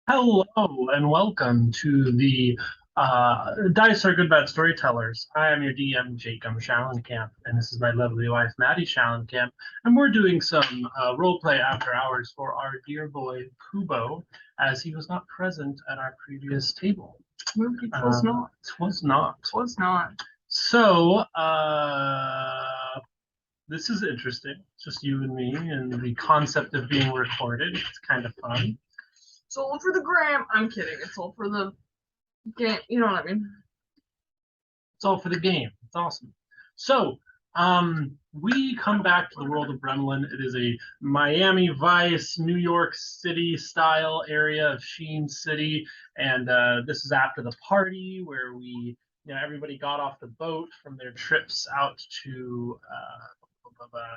Hello and welcome to the Dice Are Good Bad Storytellers. I am your DM, Jacob Schallenkamp, and this is my lovely wife, Maddie Schallenkamp, and we're doing some role play after hours for our dear boy, Kubo, as he was not present at our previous table. It was not. Was not. Was not. So, this is interesting. It's just you and me, and the concept of being recorded. It's kind of fun. It's all for the gram. I'm kidding. It's all for the game. You know what I mean? It's all for the game. It's awesome. So, we come back to the world of Remalin. It is a Miami Vice, New York City style area of Sheen City, and this is after the party where everybody got off the boat from their trips out to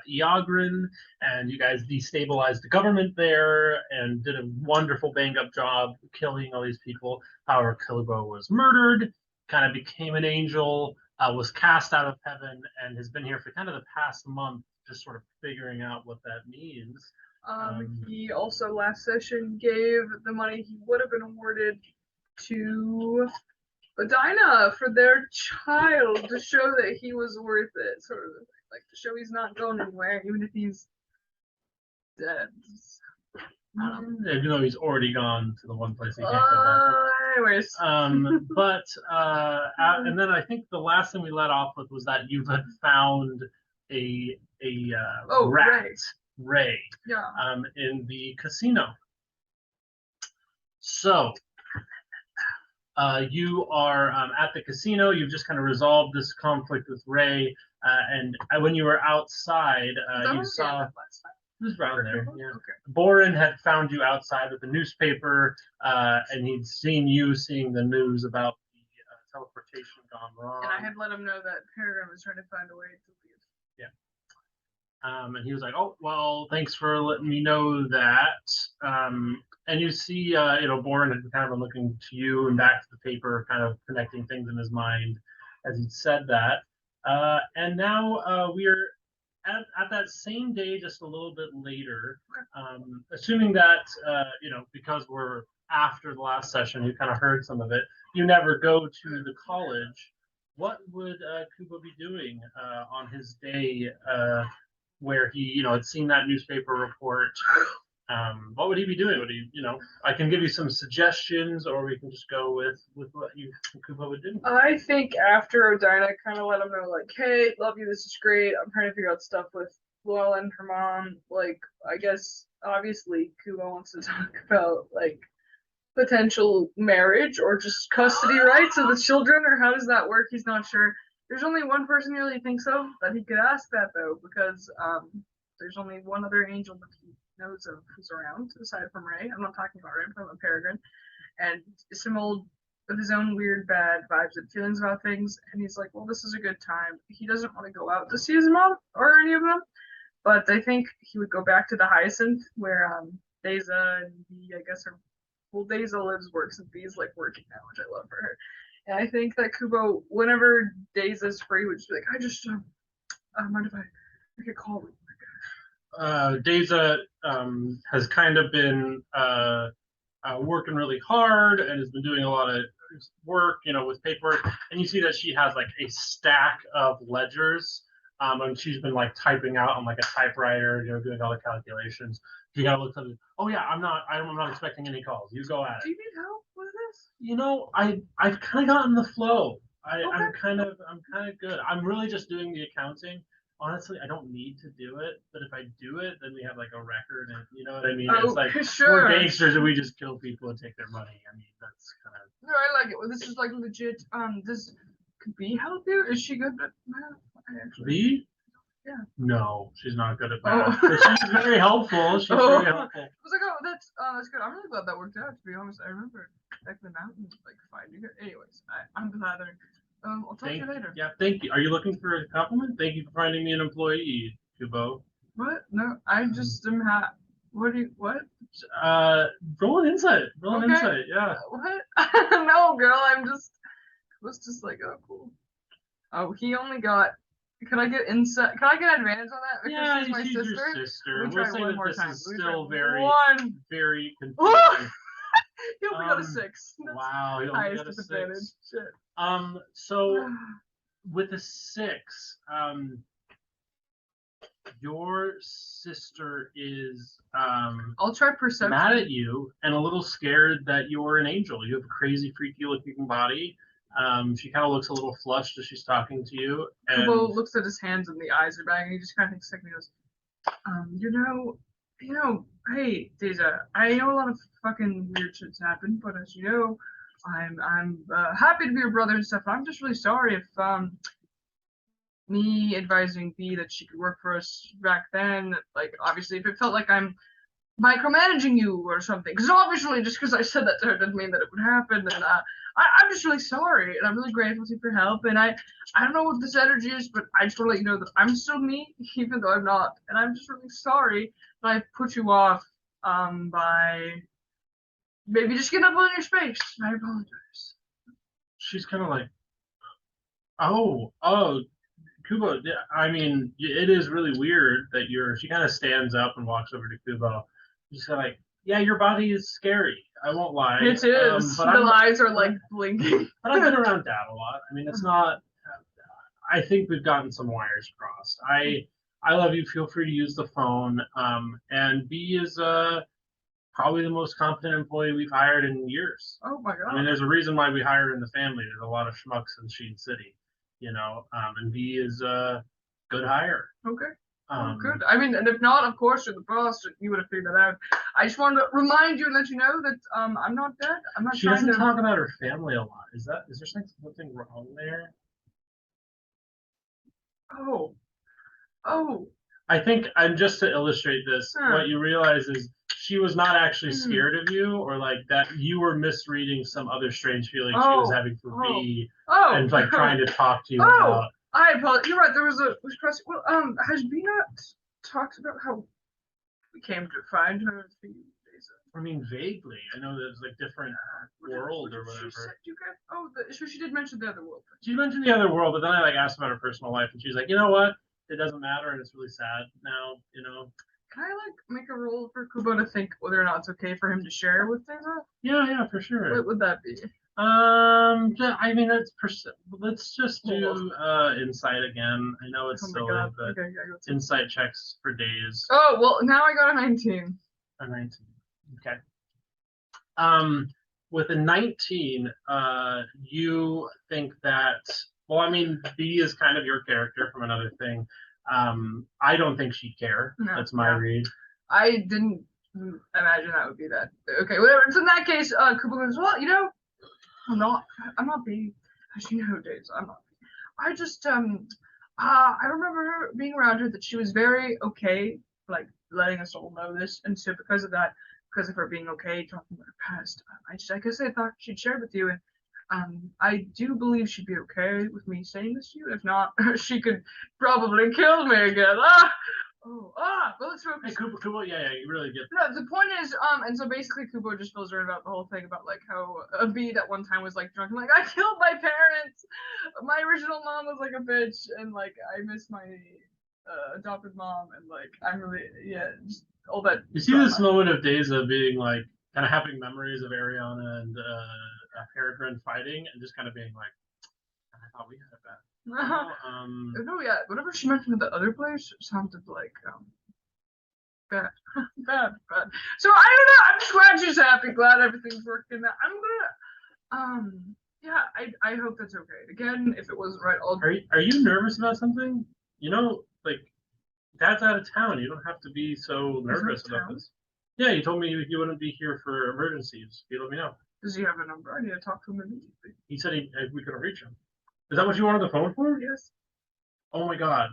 Iagrin, and you guys destabilized the government there and did a wonderful bang up job killing all these people. However, Kubo was murdered, kind of became an angel, was cast out of heaven, and has been here for kind of the past month, just sort of figuring out what that means. He also last session gave the money he would have been awarded to Adina for their child to show that he was worth it, sort of like to show he's not going anywhere, even if he's dead. Even though he's already gone to the one place he can't go back. Anyways. And then I think the last thing we let off with was that you had found a rat, Ray, yeah, in the casino. So you are at the casino. You've just kind of resolved this conflict with Ray, and when you were outside, you saw. It was around there. Yeah. Okay. Boren had found you outside with the newspaper, and he'd seen you seeing the news about the teleportation gone wrong. And I had let him know that Peregrine was trying to find a way to leave. Yeah. And he was like, "Oh, well, thanks for letting me know that." And you see, Boren had kind of been looking to you and back to the paper, kind of connecting things in his mind as he said that. And now we're at that same day, just a little bit later, assuming that, because we're after the last session, you kind of heard some of it, you never go to the college. What would Kubo be doing on his day where he, had seen that newspaper report? What would he be doing? Would he, I can give you some suggestions, or we can just go with what you Kubo would do. I think after Odina kind of let him know, like, hey, love you, this is great. I'm trying to figure out stuff with Luella and her mom. Like, I guess obviously Kubo wants to talk about like potential marriage or just custody rights of the children, or how does that work? He's not sure. There's only one person he really thinks of that he could ask that though, because there's only one other angel that he knows of who's around aside from Ray. I'm not talking about Ray, I'm talking about Peregrine. And some old of his own weird bad vibes and feelings about things, and he's like, well, this is a good time. He doesn't want to go out to see his mom or any of them, but I think he would go back to the Hyacinth where Deza and Bee, I guess, Deza lives, works, and Bee's like working now, which I love for her. And I think that Kubo, whenever Deza's free, would just be like, I just mind if I could call me. Deza has kind of been working really hard and has been doing a lot of work, with paperwork. And you see that she has like a stack of ledgers, and she's been like typing out on like a typewriter, doing all the calculations. She kind of looks at it. Oh yeah, I'm not expecting any calls. You go at it. Do you need help with this? I've kind of gotten the flow. I'm kind of good. I'm really just doing the accounting. Honestly, I don't need to do it, but if I do it, then we have like a record, and you know what I mean. It's like we're gangsters and we just kill people and take their money. I mean, that's kind of. No, I like it. Well, this is like legit. This could Bee help you? Is she good at math? Bee? Yeah. No, she's not good at math. But she's very helpful. She's very helpful. I was like, oh, that's good. I'm really glad that worked out. To be honest, I remember back in the mountains, like finding her. Anyways, I'm glad. I'll talk to you later. Yeah, thank you. Are you looking for a compliment? Thank you for finding me an employee, Kubo. What? No, I just am What? Roll an insight. Roll an insight. Yeah. What? No, girl. Was just like, oh, cool. Oh, he only got. Can I get insight? Can I get advantage on that? Because she's my sister. Your sister. We'll say that this is still very, very confusing. You only got a 6. That's Wow, you only highest got a disadvantage. 6. Shit. So with a 6, your sister is I'll try mad perception. at you and a little scared that you're an angel. You have a crazy, freaky looking body. She kind of looks a little flushed as she's talking to you, Kubo and looks at his hands and the eyes are back, and he just kind of thinks a second. He goes, you know, hey, Deja, I know a lot of fucking weird shit's happened, but as you know, I'm happy to be your brother and stuff. I'm just really sorry if me advising B that she could work for us back then, like obviously if it felt like I'm micromanaging you or something, because obviously just because I said that to her didn't mean that it would happen, and I'm just really sorry, and I'm really grateful to you for your help, and I don't know what this energy is, but I just want to let you know that I'm still me, even though I'm not, and I'm just really sorry that I put you off by maybe just getting up on your space. I apologize. she's kind of like, oh, Kubo. Yeah, I mean, it is really weird that you're. She kind of stands up and walks over to Kubo. She's kind of like, yeah, your body is scary. I won't lie. It is. But The eyes are but, like blinking. but I've been around Dad a lot. I mean, it's not. I think we've gotten some wires crossed. I love you. Feel free to use the phone. And B is probably the most competent employee we've hired in years. Oh my I mean, god. there's a reason why we hire in the family. There's a lot of schmucks in Sheen City, and B is a good hire. Okay. Oh, Um, good. I mean, and if not, of course, you're the boss. You would have figured that out. I just wanted to remind you and let you know that I'm not dead. I'm not she trying doesn't to. talk about her family a lot. Is there something wrong there? Oh, oh. I think I'm just to illustrate this. Huh. What you realize is she was not actually Hmm. scared of you, or like that you were misreading some other strange feeling she was Oh. having for Oh. B, Oh. and like trying to talk to you Oh. about. I apologize. You're right. There was a question. Well, has B not talked about how we came to find her a few days ago? I mean, vaguely. I know there's like different world or whatever. She said, you guys, so she did mention the other world. She mentioned the other world, but then I like asked about her personal life, and she's like, you know what? It doesn't matter, and it's really sad now. Can I like make a roll for Kubo to think whether or not it's okay for him to share with Daisy? Yeah, for sure. What would that be? I mean, let's just do insight again. I know it's Oh my silly, god. but Okay, I got insight checks for days Oh well, now I got a 19. are 19. Okay. Um, with a 19, you think that, well, I mean, B is kind of your character from another thing. I don't think she'd care. No, That's my read. I didn't imagine that would be that. Okay, whatever. So in that case, Kubo goes, well, I'm not, I'm not being, as you know, Days, I'm not. I just, I remember her being around her that she was very okay, like letting us all know this, and so because of that, because of her being okay talking about her past, I guess I thought she'd share with you, and I do believe she'd be okay with me saying this to you. If not, she could probably kill me again. Well, let's focus. Hey, Kubo, yeah, you really get. No, the point is, and so basically Kubo just feels right about the whole thing about like how a bee that one time was like drunk and like I killed my parents. My original mom was like a bitch, and like I miss my adopted mom, and like I'm really just all that. You see this moment of Daza being like kind of having memories of Ariana and Peregrine fighting, and just kind of being like, I thought we had it bad. No, yeah, whatever she mentioned at the other place sounded like bad, bad. So I don't know. I'm just glad she's happy. Glad everything's working out. I'm gonna yeah. I hope that's okay. Again, if it wasn't right, I'll. Are you nervous about something? Like Dad's out of town. You don't have to be so nervous about this. Yeah, you told me you wouldn't be here for emergencies. You let me know. Does he have a number? I need to talk to him immediately. He said we couldn't reach him. Is that what you wanted the phone for? Yes. Oh my god.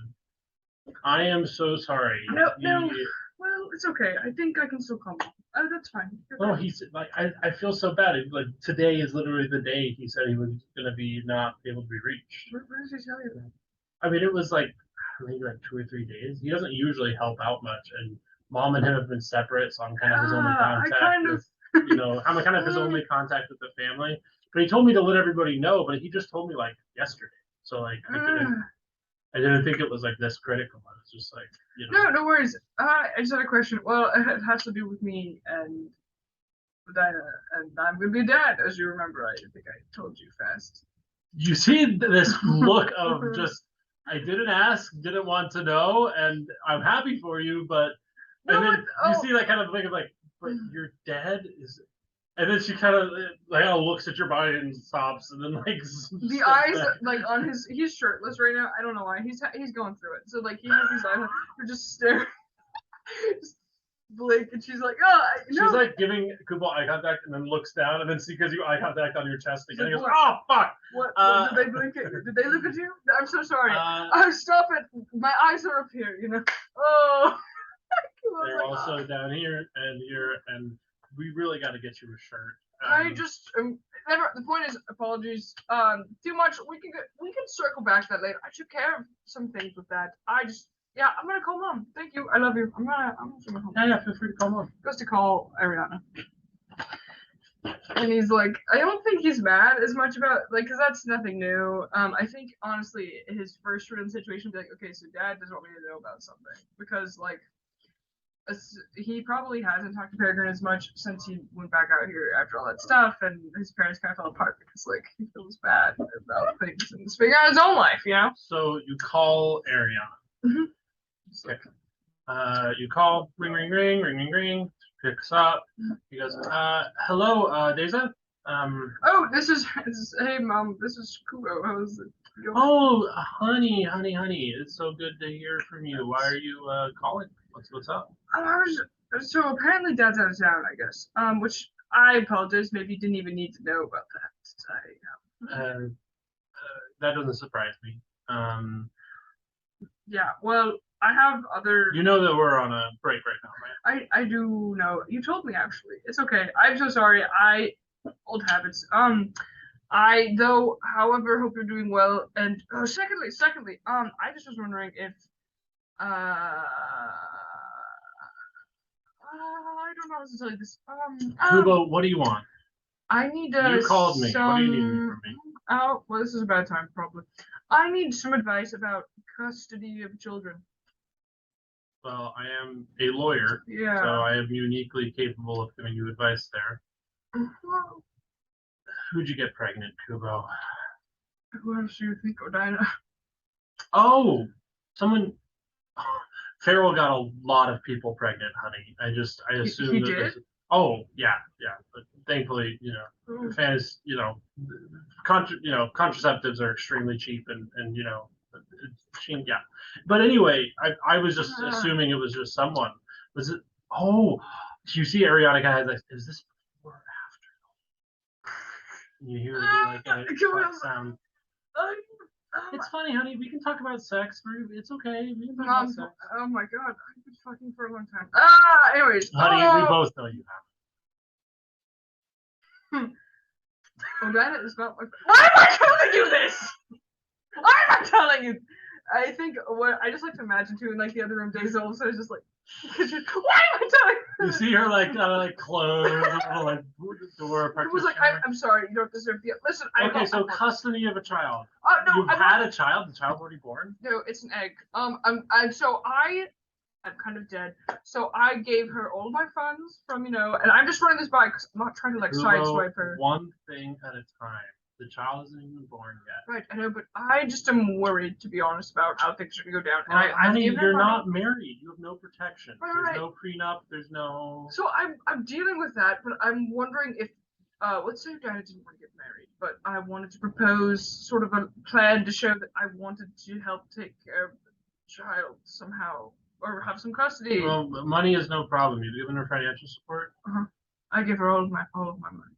I am so sorry. No. Well, it's okay. I think I can still come. That's fine. Oh, he's like I feel so bad. Like today is literally the day he said he was gonna be not able to be reached. Where does he tell you that? I mean, it was like maybe like 2 or 3 days. He doesn't usually help out much, and Mom and him have been separate, so I'm kind of his only contact. I'm kind of his only contact with the family. But he told me to let everybody know, but he just told me like yesterday. So like I didn't think it was like this critical. I was just like, No worries. I just had a question. Well, it has to do with me and Dinah, and I'm gonna be dad, as you remember. I think I told you fast. You see this look of just, I didn't ask, didn't want to know, and I'm happy for you, but No, and but then you see that kind of thing of like, but you're dead is, and then she kind of like looks at your body and stops, and then like the eyes back. Like on his, he's shirtless right now. I don't know why he's going through it. So like he has these eyes. You're just staring. Just blink, and she's like, oh, she's no. like giving Kubo eye contact, and then looks down, and then see because you eye contact on your chest again. Like, He goes, "Oh fuck! What did they blink at you? Did they look at you? I'm so sorry. Stop it. My eyes are up here. You know. Oh. They're also down here and here, and we really got to get you a shirt. I just never. The point is, apologies. Too much. We can circle back to that later. I took care of some things with that. Yeah, I'm gonna call mom. Thank you. I love you. I'm just gonna call mom. Yeah, feel free to call mom. Goes to call Ariana. And he's like, I don't think he's mad as much about, like, because that's nothing new. I think, honestly, his first real situation would be like, okay, so dad doesn't want me to know about something. Because, like, he probably hasn't talked to Peregrine as much since he went back out here after all that stuff, and his parents kind of fell apart because, like, he feels bad about things and he's figuring out his own life, you know? So you call Ariana. Mm-hmm. Okay. You call, ring, ring, ring, ring, ring, ring, picks up. He goes, hello, Deza? Oh, hey, mom, this is Kubo. How's it going? Oh, honey, honey, honey. It's so good to hear from you. Why are you calling? What's up? So apparently dad's out of town, I guess. Which I apologize. Maybe you didn't even need to know about that. That doesn't surprise me. Yeah. Well, I have other. You know that we're on a break right now, right? I do know. You told me actually. It's okay. I'm so sorry. Old habits. However, hope you're doing well. And secondly, I just was wondering if I don't know how to tell you this. Kubo, what do you want? I need You called me. What do you need from me? Oh, well, this is a bad time, probably. I need some advice about custody of children. Well, I am a lawyer, yeah. So I am uniquely capable of giving you advice there. Who'd you get pregnant, Kubo? Who else do you think, Odina? Oh, someone. Farrell got a lot of people pregnant, honey. I assume he that did. Oh yeah. But thankfully, the fans, contraceptives are extremely cheap, and yeah. But anyway, I was just assuming it was just someone. Was it? Oh, you see, Ariana has like, is this before or after? You hear like a sound. It's funny, honey. We can talk about sex. It's okay. We can talk about sex. Oh my god, I've been fucking for a long time. Anyways, honey, we both know you have. Odina is not my. Why am I telling you this? Why am I telling you? I think what I just like to imagine too in like the other room, Days all of a sudden just like, why am I telling you? You see her like kind of like close like door. It was like, I'm sorry, you don't deserve the. Listen, okay, so custody of a child. No, you've had a child. The child's already born. No, it's an egg. I'm kind of dead. So I gave her all my funds from, and I'm just running this by because I'm not trying to like sideswipe her. One thing at a time. The child isn't even born yet. Right, I know, but I just am worried, to be honest, about how things are going to go down. And honey, you're not married. You have no protection. Right. There's no prenup. There's no. So I'm dealing with that, but I'm wondering if, let's say Diana didn't want to get married, but I wanted to propose sort of a plan to show that I wanted to help take care of the child somehow, or have some custody. Well, money is no problem. You've given her financial support. I give her all of my money.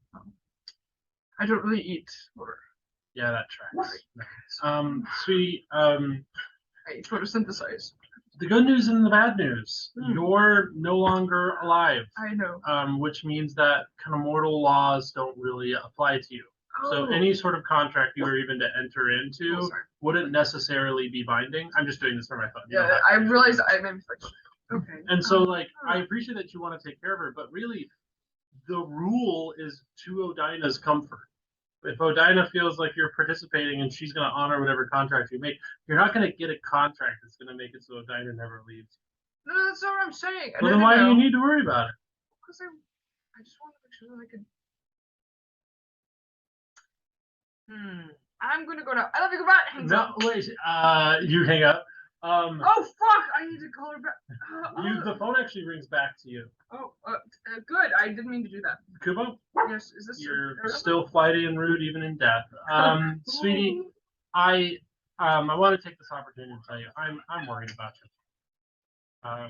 I don't really eat. Yeah, that tracks. Nice. Sweetie, I photosynthesize. The good news and the bad news. You're no longer alive. I know. Which means that kind of mortal laws don't really apply to you. So any sort of contract you were even to enter into wouldn't necessarily be binding. I'm just doing this for my fun. Yeah, I realized I made mistakes. Okay. And so, I appreciate that you want to take care of her, but really, the rule is to Odina's comfort. If Odina feels like you're participating and she's going to honor whatever contract you make, you're not going to get a contract that's going to make it so Odina never leaves. No, that's not what I'm saying. Well, then why do you need to worry about it? Because I just want to make sure that I could. I'm gonna go now. I love you. Goodbye. Hangs No, up. wait. You hang up. Oh fuck! I need to call her back. The phone actually rings back to you. Oh, good. I didn't mean to do that. Kubo, Yes, is this? you're still flighty and rude even in death. Sweetie, I want to take this opportunity to tell you I'm worried about you.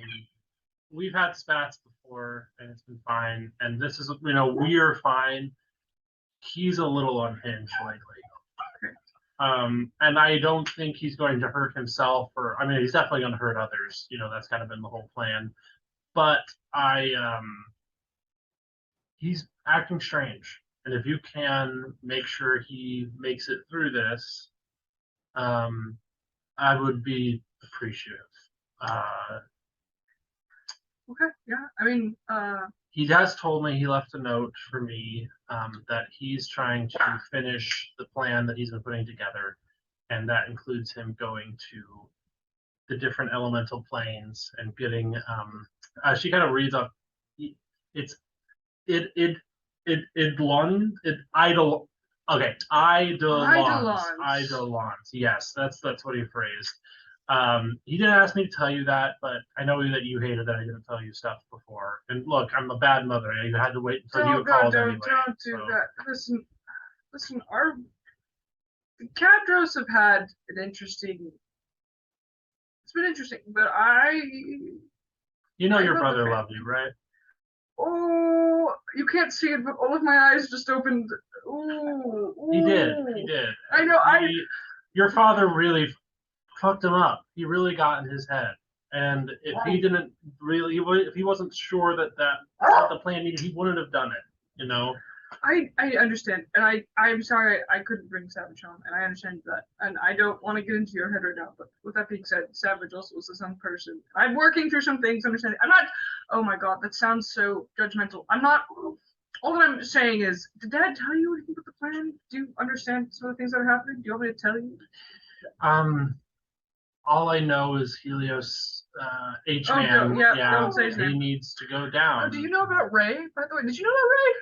We've had spats before and it's been fine, and this is we're fine. He's a little unhinged lately. And I don't think he's going to hurt himself, or I mean, he's definitely going to hurt others. That's kind of been the whole plan. But he's acting strange, and if you can make sure he makes it through this, I would be appreciative. Uh, Okay, yeah. I mean, he has told me he left a note for me that he's trying to finish the plan that he's been putting together, and that includes him going to the different elemental planes and getting. She kind of reads off. It's it idol. Okay, Eidolons. Yes, that's what he phrased. He didn't ask me to tell you that, but I know that you hated that I didn't tell you stuff before. And look, I'm a bad mother. You had to wait until you called anyway. Don't do that. Listen. The Cadros have had an interesting. It's been interesting, but your brother loved you, right? Oh, you can't see it, but all of my eyes just opened. Ooh, He did. I know. Your father really fucked him up. He really got in his head. And if he didn't really, if he wasn't sure that what the plan needed, he wouldn't have done it. I understand, and I'm sorry I couldn't bring Savage home, and I understand that, and I don't want to get into your head right now. But with that being said, Savage also was a young person. I'm working through some things. Understanding. I'm not. Oh my god, that sounds so judgmental. I'm not. All that I'm saying is, did Dad tell you anything about the plan? Do you understand some of the things that are happening? Do you want me to tell you? All I know is Helios H-Man. Don't say his name. He needs to go down. Oh, do you know about Ray? By the way, did you know about Ray?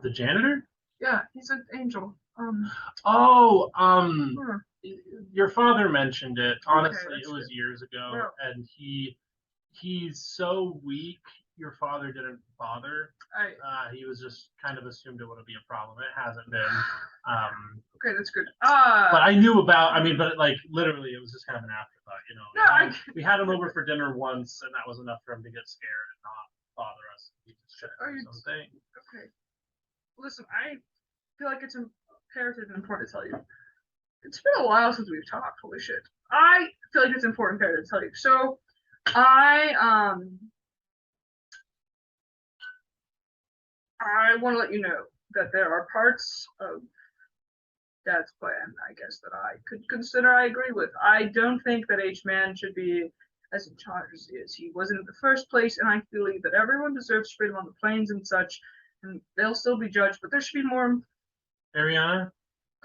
The janitor? Yeah, he's an angel. Your father mentioned it. Honestly, it was years ago, and he's so weak. Your father didn't bother. He was just kind of assumed it wouldn't be a problem. It hasn't been. Okay, that's good. But I knew about. I mean, but literally, it was just kind of an afterthought. We had him over for dinner once, and that was enough for him to get scared and not bother us. He just checked something. Okay. Listen, I feel like it's imperative and important to tell you. It's been a while since we've talked. Holy shit! I feel like it's important and imperative to tell you. So, I want to let you know that there are parts of Dad's plan, I guess, that I could consider I agree with. I don't think that H-Man should be as in charge as he is. He wasn't in the first place, and I believe that everyone deserves freedom on the plains and such, and they'll still be judged, but there should be more. Ariana?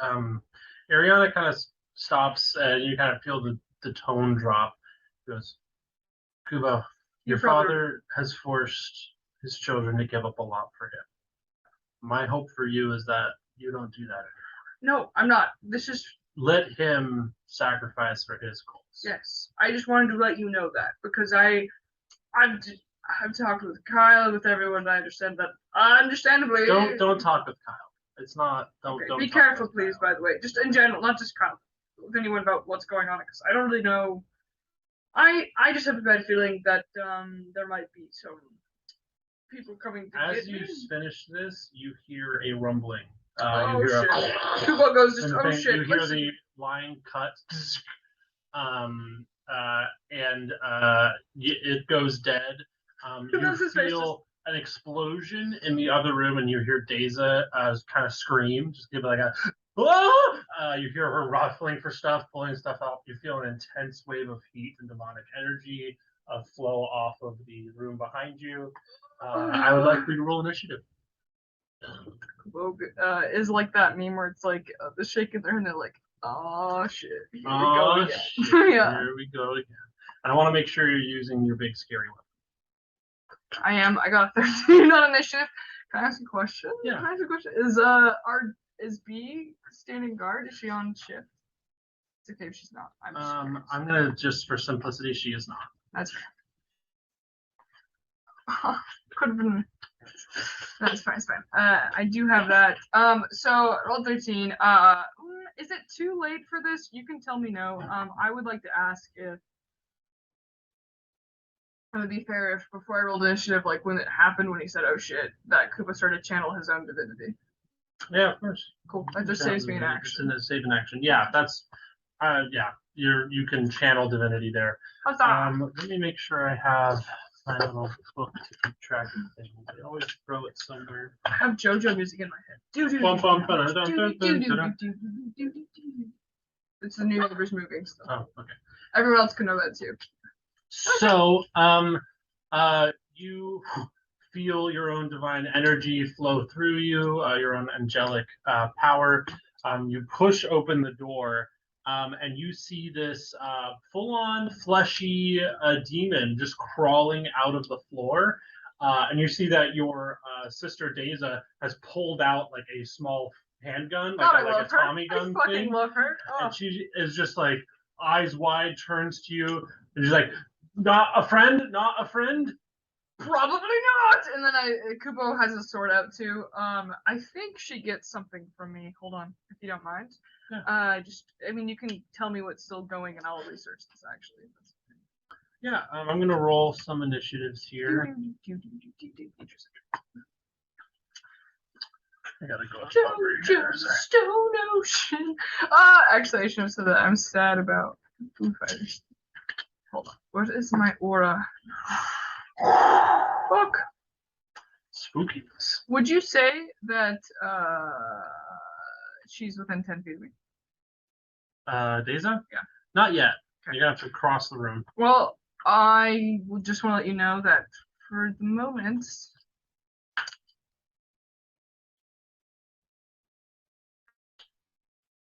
Ariana kind of stops, and you kind of feel the tone drop. He goes, Kubo, your father has forced his children to give up a lot for him. My hope for you is that you don't do that anymore. No, I'm not. This is let him sacrifice for his goals. Yes, I just wanted to let you know that because I've talked with Kyle, with everyone. I understand that. Understandably, don't talk with Kyle. It's not. Don't. Be careful, please. By the way, just in general, not just Kyle, with anyone about what's going on, because I don't really know. I just have a bad feeling that there might be some people coming to as you finish this, you hear a rumbling. You hear shit! Kubo goes just shit! You hear the line cut, and it goes dead. You feel an explosion in the other room, and you hear Deza kind of scream, just give like a. Oh! You hear her ruffling for stuff, pulling stuff up. You feel an intense wave of heat and demonic energy flow off of the room behind you. I would like for you to roll initiative. Is like that meme where it's like the shaking their hand, they're like, oh shit, here we go again. Yeah. Here we go again. And I want to make sure you're using your big scary weapon. I am. I got a 13 on initiative. Can I ask a question? Yeah. Can I ask a question? Is B standing guard? Is she on shift? It's okay if she's not. I'm gonna just for simplicity, she is not. That's fair. Could have been. That's fine. It's fine. I do have that. So roll 13. Is it too late for this? You can tell me no. I would like to ask if it would be fair if before I rolled initiative, like when it happened, when he said, "Oh shit," that Koopa started to channel his own divinity. Yeah, of course. Cool. That just saves me an action. It's in action. Yeah, that's yeah. You can channel divinity there. Huzzah! Let me make sure I have my little book to keep track of things. I always throw it somewhere. I have JoJo music in my head. It's the new neighbors moving stuff. Oh, okay. Everyone else can know that too. So, you feel your own divine energy flow through you, your own angelic power. You push open the door, and you see this full-on fleshy demon just crawling out of the floor. And you see that your sister Deza has pulled out like a small handgun, like a Tommy gun I fucking thing. love her. And she is just like eyes wide, turns to you, and she's like, "Not a friend, not a friend." Probably not. And then Kubo has his sword out too. I think she gets something from me. Hold on, if you don't mind. Yeah. I mean, you can tell me what's still going, and I'll research this actually. Yeah, I'm gonna roll some initiatives here. I gotta go over here. Stone Ocean. Actually, I should have said that. I'm sad about Foo Fighters. Hold on. What is my aura? Fuck. Spookiness. Would you say that she's within 10 feet of me? Deza? Yeah. Not yet. Okay. You're gonna have to cross the room. Well, I just want to let you know that for the moment,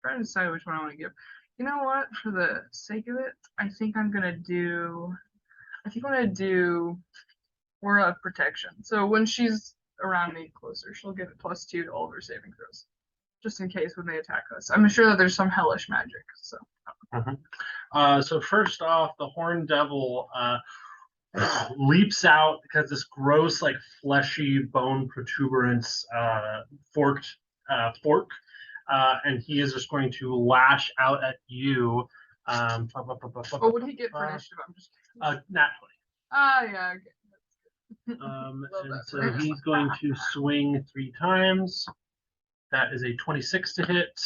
trying to decide which one I want to give. You know what? For the sake of it, I think I'm gonna do Aura of Protection. So when she's around me closer, she'll get a +2 to all of her saving throws, just in case when they attack us. I'm sure that there's some hellish magic. So. So first off, the Horned Devil leaps out because this gross, like fleshy bone protuberance, fork, and he is just going to lash out at you. What would he get for initiative? I'm just nat 20. Yeah. Okay. And so he's going to swing 3 times. That is a 26 to hit.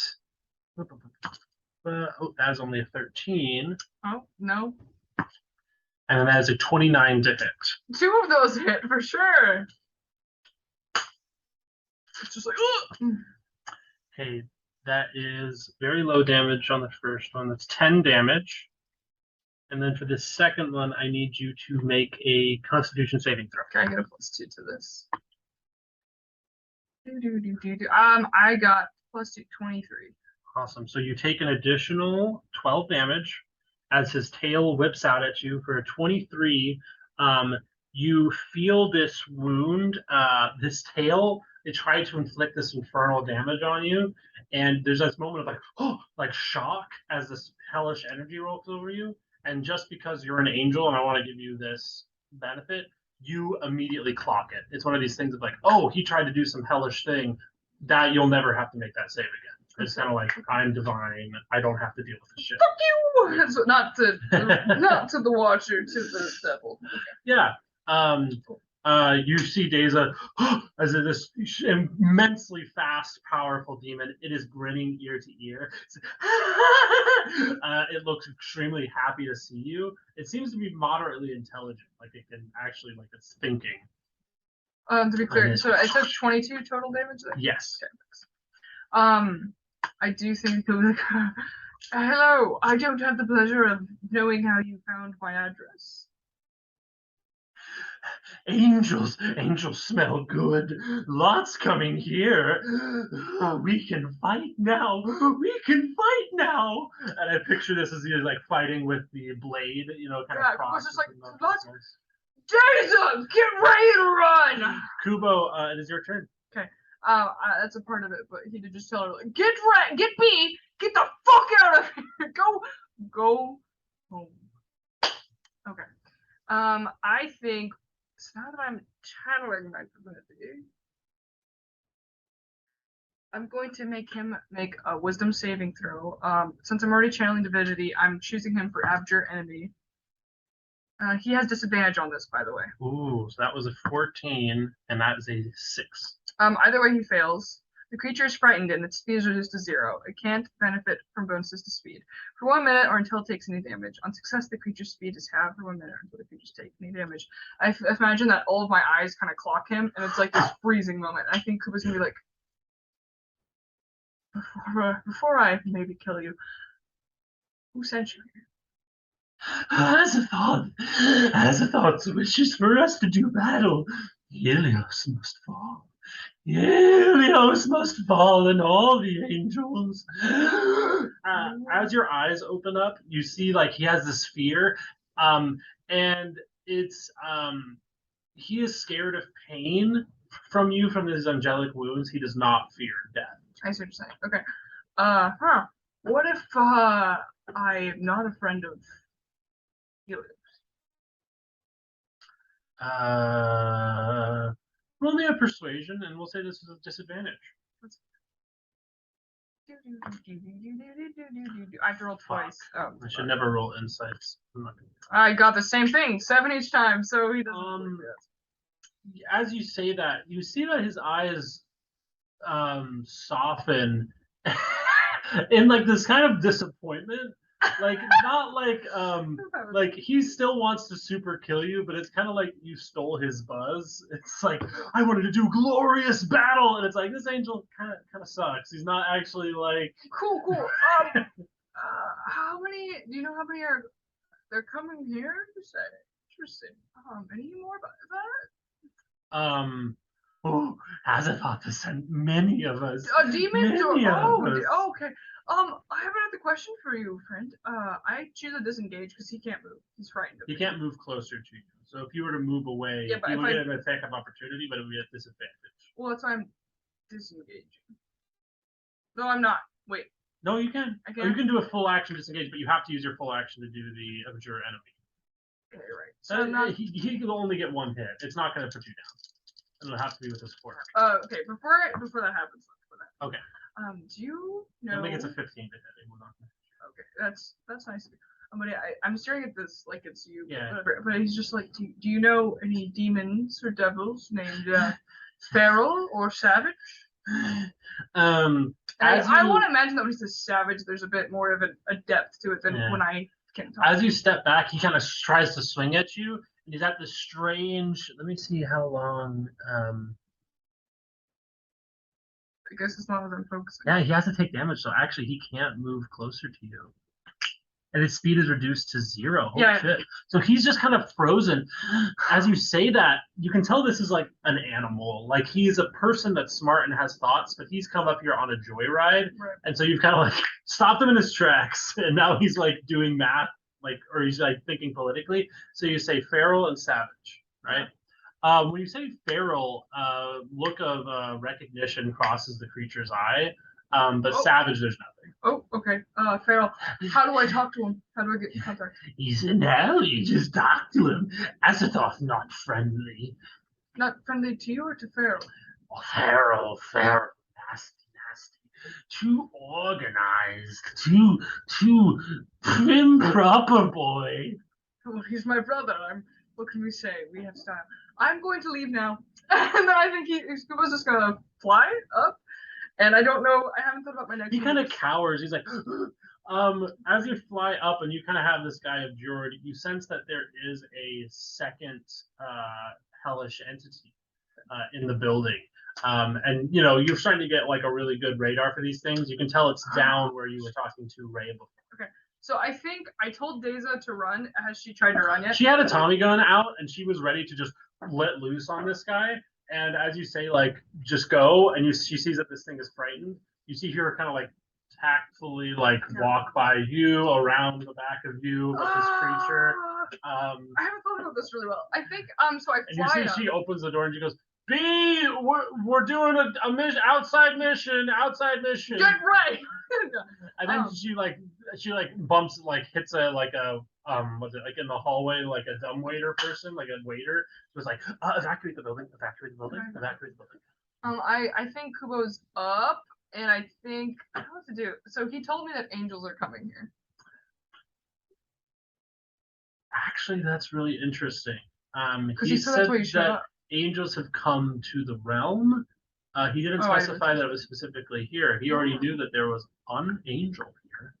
Oh, that is only a 13. Oh, no. And that is a 29 to hit. 2 of those hit for sure. It's just like, ugh. Okay, that is very low damage on the first one. That's 10 damage. And then for the second one, I need you to make a Constitution saving throw. Can I get a +2 to this? I got +2, 23. Awesome. So you take an additional 12 damage as his tail whips out at you for a 23. You feel this wound, this tail. It tried to inflict this infernal damage on you, and there's this moment of like, oh, like shock as this hellish energy rolls over you. And just because you're an angel, and I want to give you this benefit, you immediately clock it. It's one of these things of like, oh, he tried to do some hellish thing. That you'll never have to make that save again. It's kind of like, I'm divine. I don't have to deal with this shit. Fuck you! So not to the Watcher, to the devil. Okay. Yeah. You see Deza as this immensely fast, powerful demon. It is grinning ear to ear. It looks extremely happy to see you. It seems to be moderately intelligent. Like it can actually, like it's thinking. To be clear, so I took 22 total damage there? Yes. Okay, I do think he'll be like, hello, I don't have the pleasure of knowing how you found my address. Angels smell good. Lots coming here. We can fight now. We can fight now. And I picture this as he's like fighting with the blade, kind of crossed. Just like, what? Jason, get ready to run. Kubo, it is your turn. Okay. That's a part of it, but he did just tell her like, get right, get B, get the fuck out of here. Go home. Okay. I think so now that I'm channeling my divinity, I'm going to make him make a wisdom saving throw. Since I'm already channeling divinity, I'm choosing him for Abjure enemy. He has disadvantage on this, by the way. Ooh, so that was a 14, and that is a 6. Either way, he fails. The creature is frightened and its speed is reduced to 0. It can't benefit from bonuses to speed for 1 minute or until it takes any damage. On success, the creature's speed is halved for 1 minute until the creatures take any damage. I imagine that all of my eyes kind of clock him, and it's like this freezing moment. I think Kuba's gonna be like, before I maybe kill you, who sent you here? Azathoth wishes for us to do battle. Helios must fall. Helios must fall, and all the angels. As your eyes open up, you see like he has this fear, and it's he is scared of pain from you from his angelic wounds. He does not fear death. I see what you're saying. Okay. What if I'm not a friend of Helios? Roll me a persuasion, and we'll say this is a disadvantage. I have to roll twice. Oh, I should never roll insights. I got the same thing, 7 each time, so he doesn't. As you say that, you see that his eyes soften in like this kind of disappointment. Like not like he still wants to super kill you, but it's kind of like you stole his buzz. It's like I wanted to do glorious battle, and it's like this angel kind of sucks. He's not actually like cool. How many? Do you know how many are? They're coming here. You say interesting. Any more about that? Oh, Azathoth has sent many of us. Demons or okay. I have another question for you, friend. I choose a disengage because he can't move. He's frightened. He can't move closer to you. So if you were to move away, he would get an attack of opportunity, but it would be at disadvantage. Well, that's why I'm disengaging. No, I'm not. Wait. No, you can. Or you can do a full action disengage, but you have to use your full action to do the abjure enemy. Okay, right. So he can only get one hit. It's not going to put you down. It'll have to be with a support. Okay. Before that happens. Okay. Do you know? I think it's a 15 to hit. Okay, that's nice. I'm staring at this like it's you. Yeah. But he's just like, do you know any demons or devils named feral or savage? I want to imagine that when he says savage, there's a bit more of a depth to it than when I can talk. As you step back, he kind of tries to swing at you, and he's at this strange. Let me see how long. I guess as long as I'm focusing. Yeah, he has to take damage, so actually he can't move closer to you. And his speed is reduced to 0. Holy shit. So he's just kind of frozen. As you say that, you can tell this is like an animal. Like he's a person that's smart and has thoughts, but he's come up here on a joyride. Right. And so you've kind of like stopped him in his tracks. And now he's like doing math, like, or he's like thinking politically. So you say feral and savage, right? When you say feral, look of recognition crosses the creature's eye, but savage, there's nothing. Oh, okay. Feral. How do I talk to him? How do I get in contact? He's in hell. You just talk to him. Azathoth, not friendly. Not friendly to you or to Feral? Oh, Feral. Nasty. Too organized. Too prim proper boy. Well, he's my brother. What can we say? We have style. I'm going to leave now. And then I think he's just gonna fly up. And I don't know. I haven't thought about my next. He kind of cowers. He's like, as you fly up and you kind of have this guy abjured, you sense that there is a second hellish entity in the building. And you're starting to get like a really good radar for these things. You can tell it's down where you were talking to Ray before. Okay. So I think I told Deza to run. Has she tried to run yet? She had a Tommy gun out and she was ready to just let loose on this guy. And as you say, like, just go, and she sees that this thing is frightened. You see her kind of like tactfully like walk by you around the back of you with this creature. I haven't thought about this really well. I think so I And you fly see up. she opens the door and she goes, B, we're doing a mission, outside mission. Get right. And then she bumps, like hits a was it like in the hallway, like a dumbwaiter person, like a waiter, was like, evacuate the building, evacuate the building, evacuate the building. I think Kubo's up, and I think I don't know what to do. So he told me that angels are coming here. Actually, that's really interesting. He said that angels have come to the realm. He didn't specify that it was specifically here. He already knew that there was an angel here.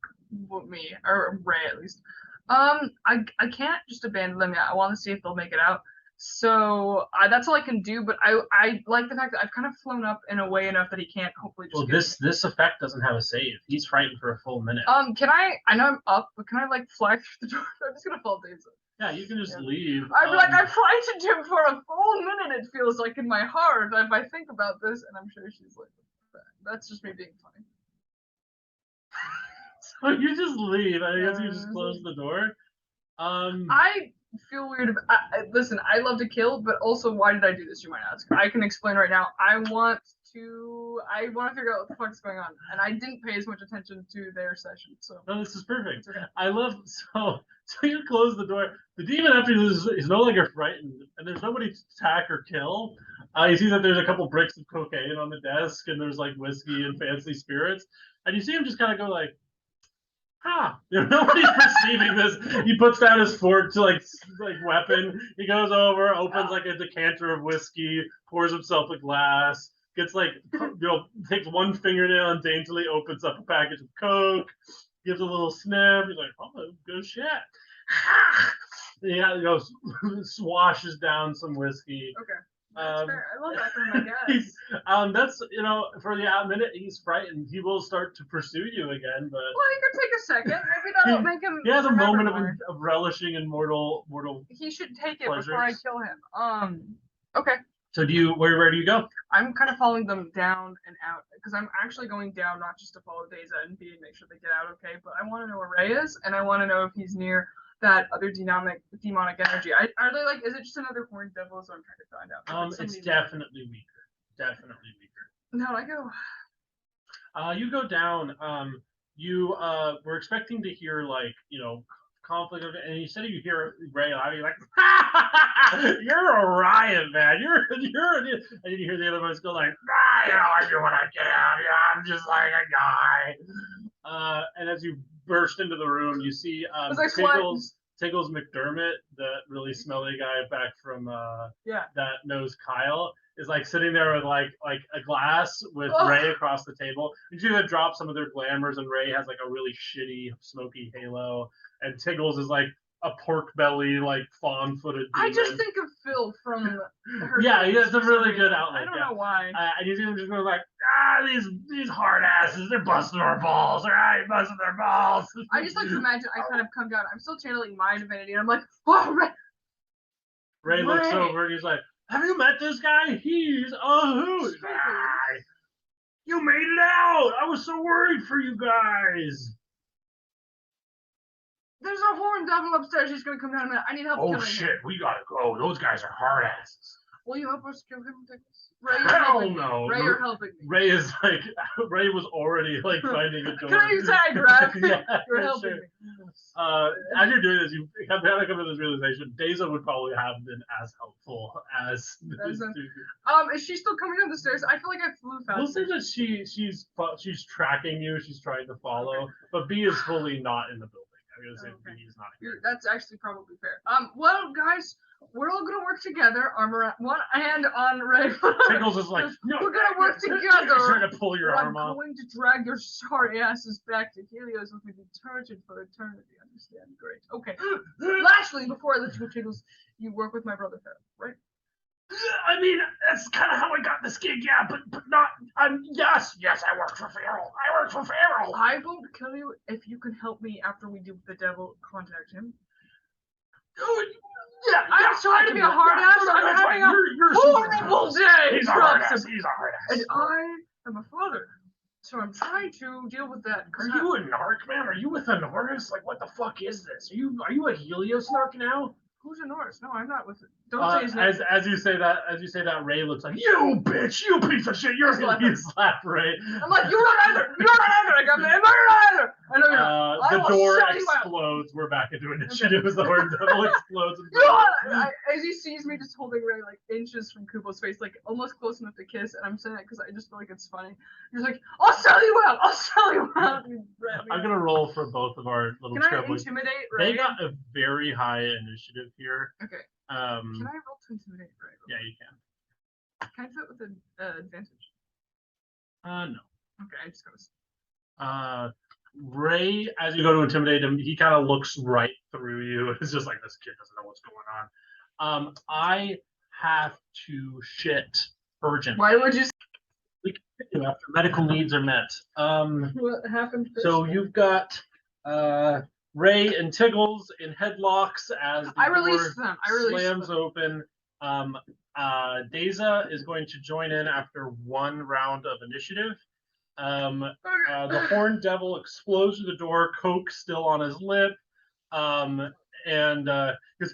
Well, me or Ray at least. I can't just abandon them yet. I want to see if they'll make it out. So that's all I can do. But I like the fact that I've kind of flown up in a way enough that he can't hopefully just. Well, this effect doesn't have a save. He's frightened for a full minute. Can I? I know I'm up, but can I like fly through the door? I'm just gonna fall Daisy. Yeah, you can just leave. I'm like, I frightened him for a full minute, it feels like, in my heart, if I think about this, and I'm sure she's like, that's just me being funny. So you just leave. I guess you just close the door. I feel weird. Listen, I love to kill, but also, why did I do this, you might ask? I can explain right now. I want to figure out what the fuck's going on, and I didn't pay as much attention to their session, so. No, this is perfect. Okay. I love, so you close the door. The demon, after this, is no longer frightened, and there's nobody to attack or kill. You see that there's a couple bricks of cocaine on the desk, and there's like whiskey and fancy spirits, and you see him just kind of go like, nobody's perceiving this. He puts down his fork to like weapon. He goes over, opens like a decanter of whiskey, pours himself a glass, gets like, takes one fingernail and daintily opens up a package of Coke, gives a little sniff. He's like, oh, good shit. Yeah, he goes, swashes down some whiskey. Okay. That's fair. I love that from my guys. That's, for the minute he's frightened, he will start to pursue you again. But he could take a second. Maybe that'll make him. He has a moment of relishing in mortal. He should take it pleasures before I kill him. Okay. So where do you go? I'm kind of following them down and out because I'm actually going down not just to follow Deza and B and make sure they get out okay, but I want to know where Ray is and I want to know if he's near that other demonic energy. Are they like? Is it just another horned devil? So I'm trying to find out. It's definitely weaker. Definitely weaker. No, I go. You go down. You were expecting to hear conflict of it, and you said you hear Ray out, you're like, you're a riot, man. You're and then you hear the other voice go like, I do what I can. Yeah, I'm just like a guy. And as you burst into the room, you see Tiggles McDermott, that really smelly guy back from that knows Kyle, is like sitting there with like a glass with Ray across the table. You see that drop some of their glamours, and Ray has like a really shitty smoky halo, and Tiggles is like a pork belly, like fawn-footed demon. I just think of Phil from her. Yeah, he has a really good outlet. I don't know why. And you see him just going like, these hard asses, they're busting our balls. They're busting their balls. I just like to imagine I kind of come down. I'm still channeling my divinity, and I'm like, oh, Ray. Ray looks over and he's like, have you met this guy? He's a hoot. You made it out. I was so worried for you guys. There's a horned devil upstairs. He's gonna come down in a minute. I need help. Oh shit, we gotta go. Those guys are hard asses. Will you help us kill him, Tiggles? Hell no. Ray, you're helping me. Ray is like, Ray was already like finding a door. Can you say I grab? Yeah, you're helping me. As you're doing this, you have to come to this realization. Daza would probably have been as helpful as. Is she still coming down the stairs? I feel like I flew fast. We'll say that she's tracking you. She's trying to follow, but B is fully not in the building. I'm gonna say B is not here. That's actually probably fair. Well, guys, we're all gonna work together. One hand on Ray. Tiggles is like, no, we're gonna work together. He's trying to pull your arm off. I'm going to drag your sorry asses back to Helios with the detergent for eternity. Understand? Great. Okay. Lastly, before I let you go, Tiggles, you work with my brother Farrell, right? I mean, that's kind of how I got this gig, yeah, but not. Yes, I work for Farrell. I won't kill you if you can help me after we do the devil contact him. Yeah, I'm trying to be a hard ass. I'm having a horrible day. He's a hard ass. And I am a father So I'm trying to deal with that. Are you a narc, man? Are you with a Norris? Like, what the fuck is this? Are you a Helios narc now? Who's a Norris? No, I'm not with it. Don't say his name. As you say that, Ray looks like, you bitch, you piece of shit, you're gonna slap Ray. I'm like, you're not either. You're not either. I got the you're not either. I know you're not. The door explodes. We're back into initiative as the Horn Devil explodes. As he sees me just holding Ray like inches from Kubo's face, like almost close enough to kiss, and I'm saying it because I just feel like it's funny. He's like, I'll sell you out. I'll sell you out. I'm gonna roll for both of our little Can I intimidate Ray? They got a very high initiative here. Okay. Can I roll to intimidate Ray? Yeah, you can. Can I do it with an advantage? No. Okay, I just gotta. Ray, as you go to intimidate him, he kind of looks right through you. It's just like, this kid doesn't know what's going on. I have to shit urgent. Why would you? We can after medical needs are met. What happened? So you've got Ray and Tiggles in headlocks as the door slams open. Deza is going to join in after one round of initiative. The Horned Devil explodes through the door, Coke still on his lip, and goes,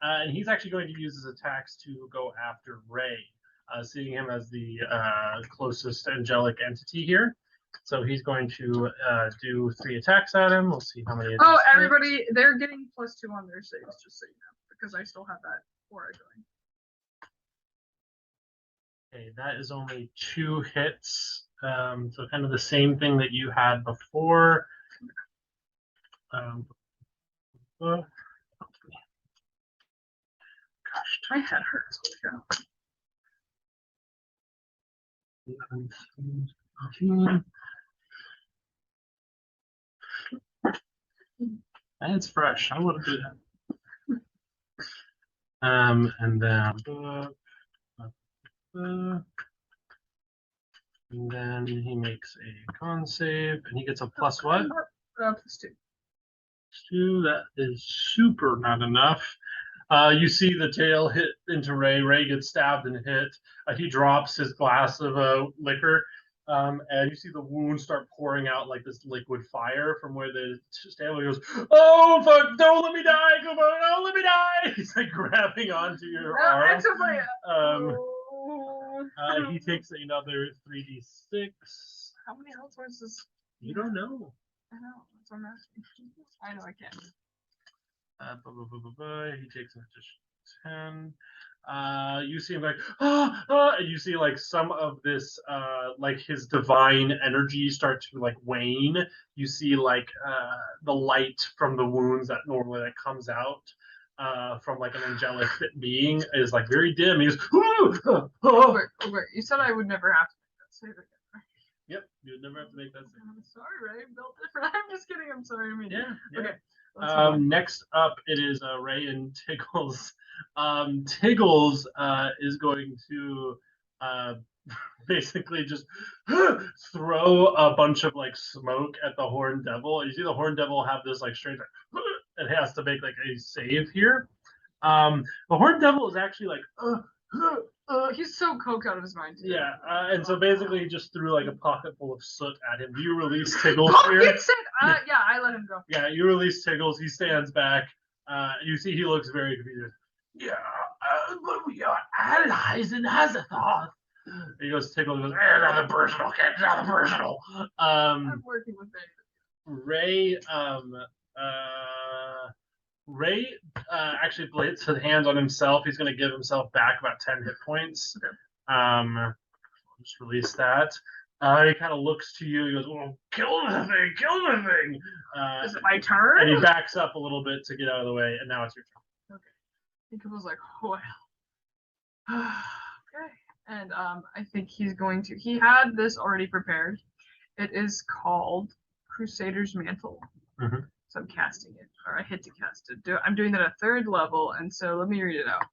and he's actually going to use his attacks to go after Ray, seeing him as the closest angelic entity here. So he's going to do 3 attacks at him. We'll see how many. Oh, everybody, they're getting +2 on their saves, just so you know, because I still have that aura going. Okay, that is only 2 hits. So kind of the same thing that you had before. Gosh, my head hurts. And it's fresh. I would do that. And then he makes a con save, and he gets a plus what? +2. 2. That is super not enough. You see the tail hit into Ray. Ray gets stabbed and hit. He drops his glass of liquor, and you see the wound start pouring out like this liquid fire from where the Stanley goes, oh, fuck, don't let me die, come on, don't let me die. He's like grabbing onto your arm. He takes another 3d6. How many health points is? You don't know. I know. That's what I'm asking. I know I can't. He takes an additional 10. You see him like, and you see like some of this, like his divine energy start to like wane. You see like the light from the wounds that normally like comes out from like an angelic being is like very dim. He's wait. You said I would never have to make that save again, right? Yep, you would never have to make that save. I'm sorry, Ray. Built different. I'm just kidding. I'm sorry. I mean, yeah. Okay. Next up, it is Ray and Tiggles. Tiggles is going to basically just throw a bunch of like smoke at the Horned Devil. You see the Horned Devil have this like strange, like, it has to make like a save here. The Horned Devil is actually like, he's so coked out of his mind. Yeah, and so basically he just threw like a pocket full of soot at him. Do you release Tiggles here? Yeah, I let him go. Yeah, you release Tiggles. He stands back. You see he looks very confused. Yeah, but we are allies in Azathoth. He goes, Tiggles goes, another personal, another personal. I'm working with Ray, Ray actually places his hands on himself. He's going to give himself back about 10 hit points. Okay. I'll just release that. He kind of looks to you. He goes, well, kill the thing, kill the thing. Is it my turn? And he backs up a little bit to get out of the way, and now it's your turn. Okay. I think it was like, well. Okay. And I think he's going to. He had this already prepared. It is called Crusader's Mantle. Mm-hmm. So I'm casting it, or I hit to cast it. I'm doing that at 3rd level, and so let me read it out.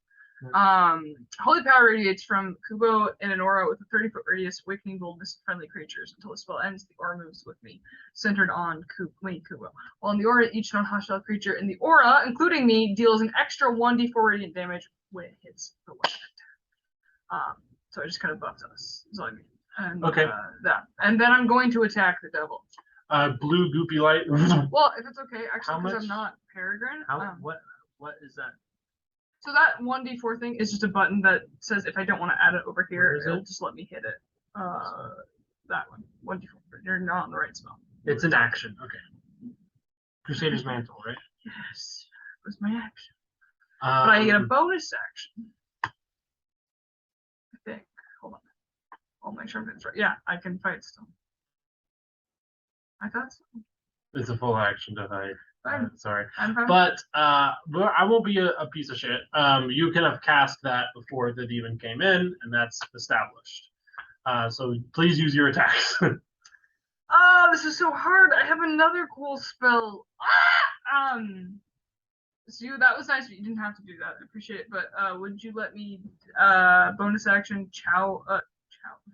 Holy power radiates from Kubo in an aura with a 30-foot radius, awakening boldness of friendly creatures. Until the spell ends, the aura moves with me, centered on Kubo. While in the aura, each non-hostile creature in the aura, including me, deals an extra 1d4 radiant damage when it hits the weapon. So I just kind of buffed us. That's all I mean. And Okay. that. And then I'm going to attack the devil. Blue goopy light. Well, if it's okay, How actually, much? because I'm not Peregrine. What is that? So that 1d4 thing is just a button that says if I don't want to add it over here, Where is it'll it? just let me hit it. That one. 1d4. You're not on the right spell. It's an action. Okay. Crusader's Mantle, right? Yes. That was my action. But I get a bonus action. I think. Hold on. I'll make sure I'm right. Yeah, I can fight still. I thought so. It's a full action to fight. Sorry. I'm fine. But I won't be a piece of shit. You can have cast that before the demon came in, and that's established. So please use your attacks. Oh, this is so hard. I have another cool spell. So that was nice, but you didn't have to do that. I appreciate it. But would you let me bonus action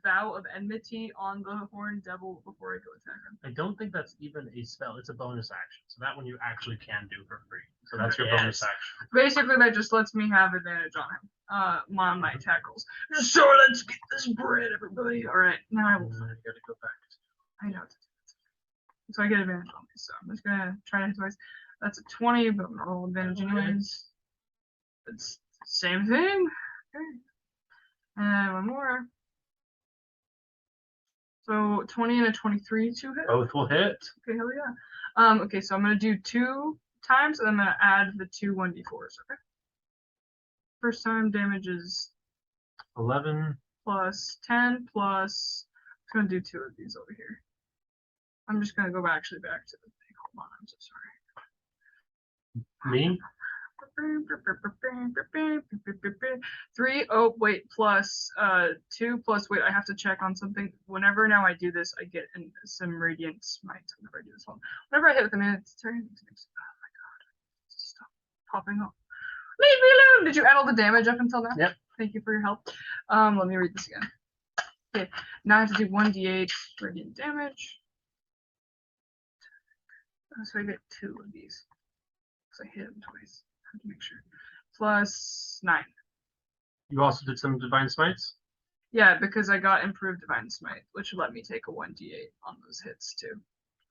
vow of enmity on the horned devil before I go attack him? I don't think that's even a spell. It's a bonus action. So that one you actually can do for free. So that's your bonus action. Basically, that just lets me have advantage on him. On my tackles. So let's get this bread, everybody. All right, now I will. I gotta go back. I know. So I get advantage on this. So I'm just gonna try to hit twice. That's a 20, but I'm gonna roll advantage anyways. It's the same thing. Okay. And one more. So 20 and a 23 to hit. Both will hit. Okay, hell yeah. Okay, so I'm gonna do 2 times, and I'm gonna add the 2 1d4s. Okay. First time damage is 11 plus 10 plus. I'm gonna do 2 of these over here. I'm just gonna go back to the thing. Hold on, I'm so sorry. Me? 3. Oh wait, plus 2 plus wait. I have to check on something. Whenever now I do this, I get some radiant smite. Whenever I do this one, whenever I hit with a minute, it's turning. Oh my god! Stop popping up. Leave me alone. Did you add all the damage up until now? Yep. Thank you for your help. Let me read this again. Okay, now I have to do 1d8 radiant damage. So I get 2 of these. Because I hit him twice. I have to make sure. Plus 9. You also did some divine smites? Yeah, because I got improved divine smite, which let me take a 1d8 on those hits too.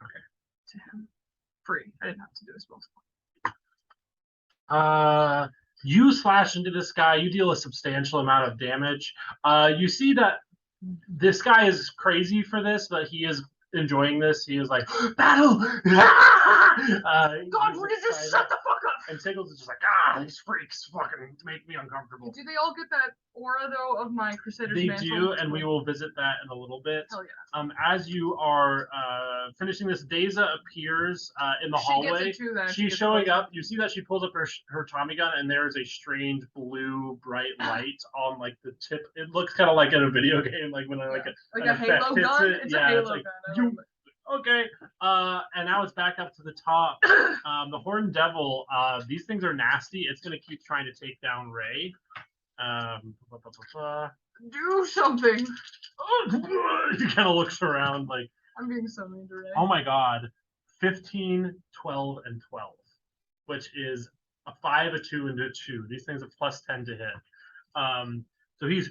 Okay. To him. Free. I didn't have to do a spell. You slash into this guy, you deal a substantial amount of damage. You see that this guy is crazy for this, but he is enjoying this. He is like, battle! God, please just shut the fuck up! And Tiggles is just like, these freaks fucking make me uncomfortable. Do they all get that aura, though, of my Crusader's Mantle? They do, and we will visit that in a little bit. Hell yeah. As you are finishing this, Deza appears in the hallway. Gets it too, then, She's showing up. You see that she pulls up her Tommy gun, and there is a strange blue bright light on like the tip. It looks kind of like in a video game, like when like a Halo gun. It's a Halo gun. Okay, and now it's back up to the top. The Horned Devil, these things are nasty. It's going to keep trying to take down Ray. Do something. He kind of looks around like, I'm being so mean to Ray. Oh my god. 15, 12, and 12, which is a 5, a 2, and a 2. These things are plus 10 to hit. So he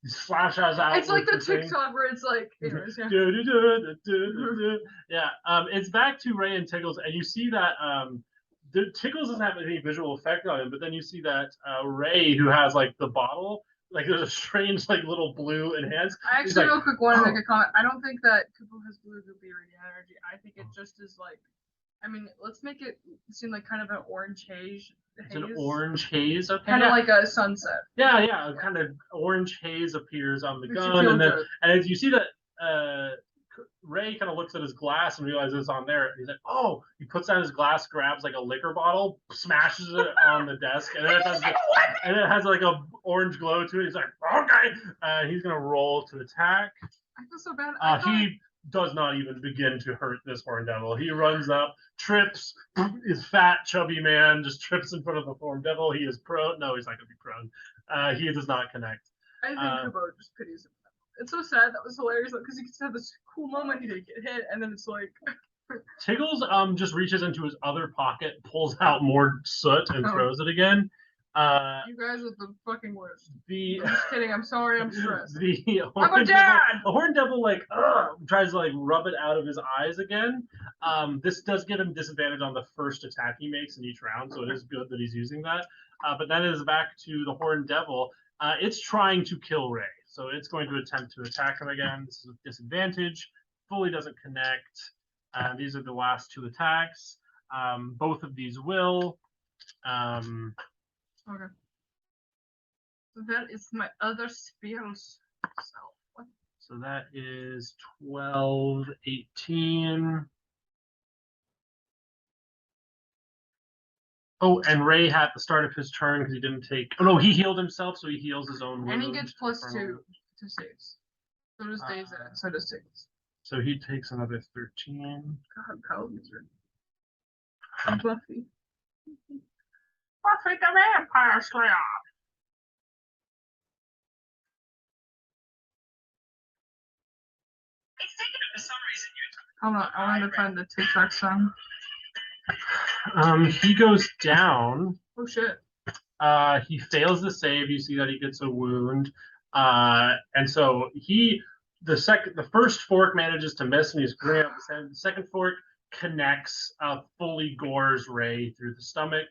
slashes out. It's like the TikTok where it's like, anyways, yeah. Yeah. It's back to Ray and Tiggles, and you see that Tiggles doesn't have any visual effect on him, but then you see that Ray, who has like the bottle, like there's a strange like little blue enhance. I actually real quick want to make a comment. I don't think that Kupo has blue goopy radiant energy. I think it just is like, I mean, let's make it seem like kind of an orange haze. It's an orange haze, okay. Kind of like a sunset. Yeah. Kind of orange haze appears on the gun, and then and as you see that Ray kind of looks at his glass and realizes it's on there. He's like, "Oh!" He puts down his glass, grabs like a liquor bottle, smashes it on the desk, and then it has like a orange glow to it. He's like, "Okay!" He's gonna roll to attack. I feel so bad. He does not even begin to hurt this Horned Devil. He runs up, trips. His fat, chubby man just trips in front of the Horned Devil. He is prone. No, he's not gonna be prone. He does not connect. I think Kubo just pities him. It's so sad. That was hilarious because he just had this cool moment. He didn't get hit, and then it's like. Tiggles just reaches into his other pocket, pulls out more soot, and throws it again. You guys are the fucking worst. The I'm just kidding. I'm sorry. I'm stressed. I'm a dad. The horn devil tries to like rub it out of his eyes again. This does give him disadvantage on the first attack he makes in each round, so it is good that he's using that. But then it is back to the horn devil. It's trying to kill Ray, so it's going to attempt to attack him again. This is a disadvantage. Fully doesn't connect. These are the last two attacks. Both of these will. Okay. So that is my other spells. So that is 12, 18. Oh, and Ray had the start of his turn because he didn't take. Oh no, he healed himself, so he heals his own wound. And he gets +2 to saves. So does Days. So does Days. So he takes another 13. God, Paladins are. I'm Buffy. Buffy the Vampire Slayer. Hold on, I wanted to find the TikTok song. He goes down. Oh shit. He fails the save. You see that he gets a wound. And so the first fork manages to miss, and he's bringing up the second fork connects, fully gores Ray through the stomach,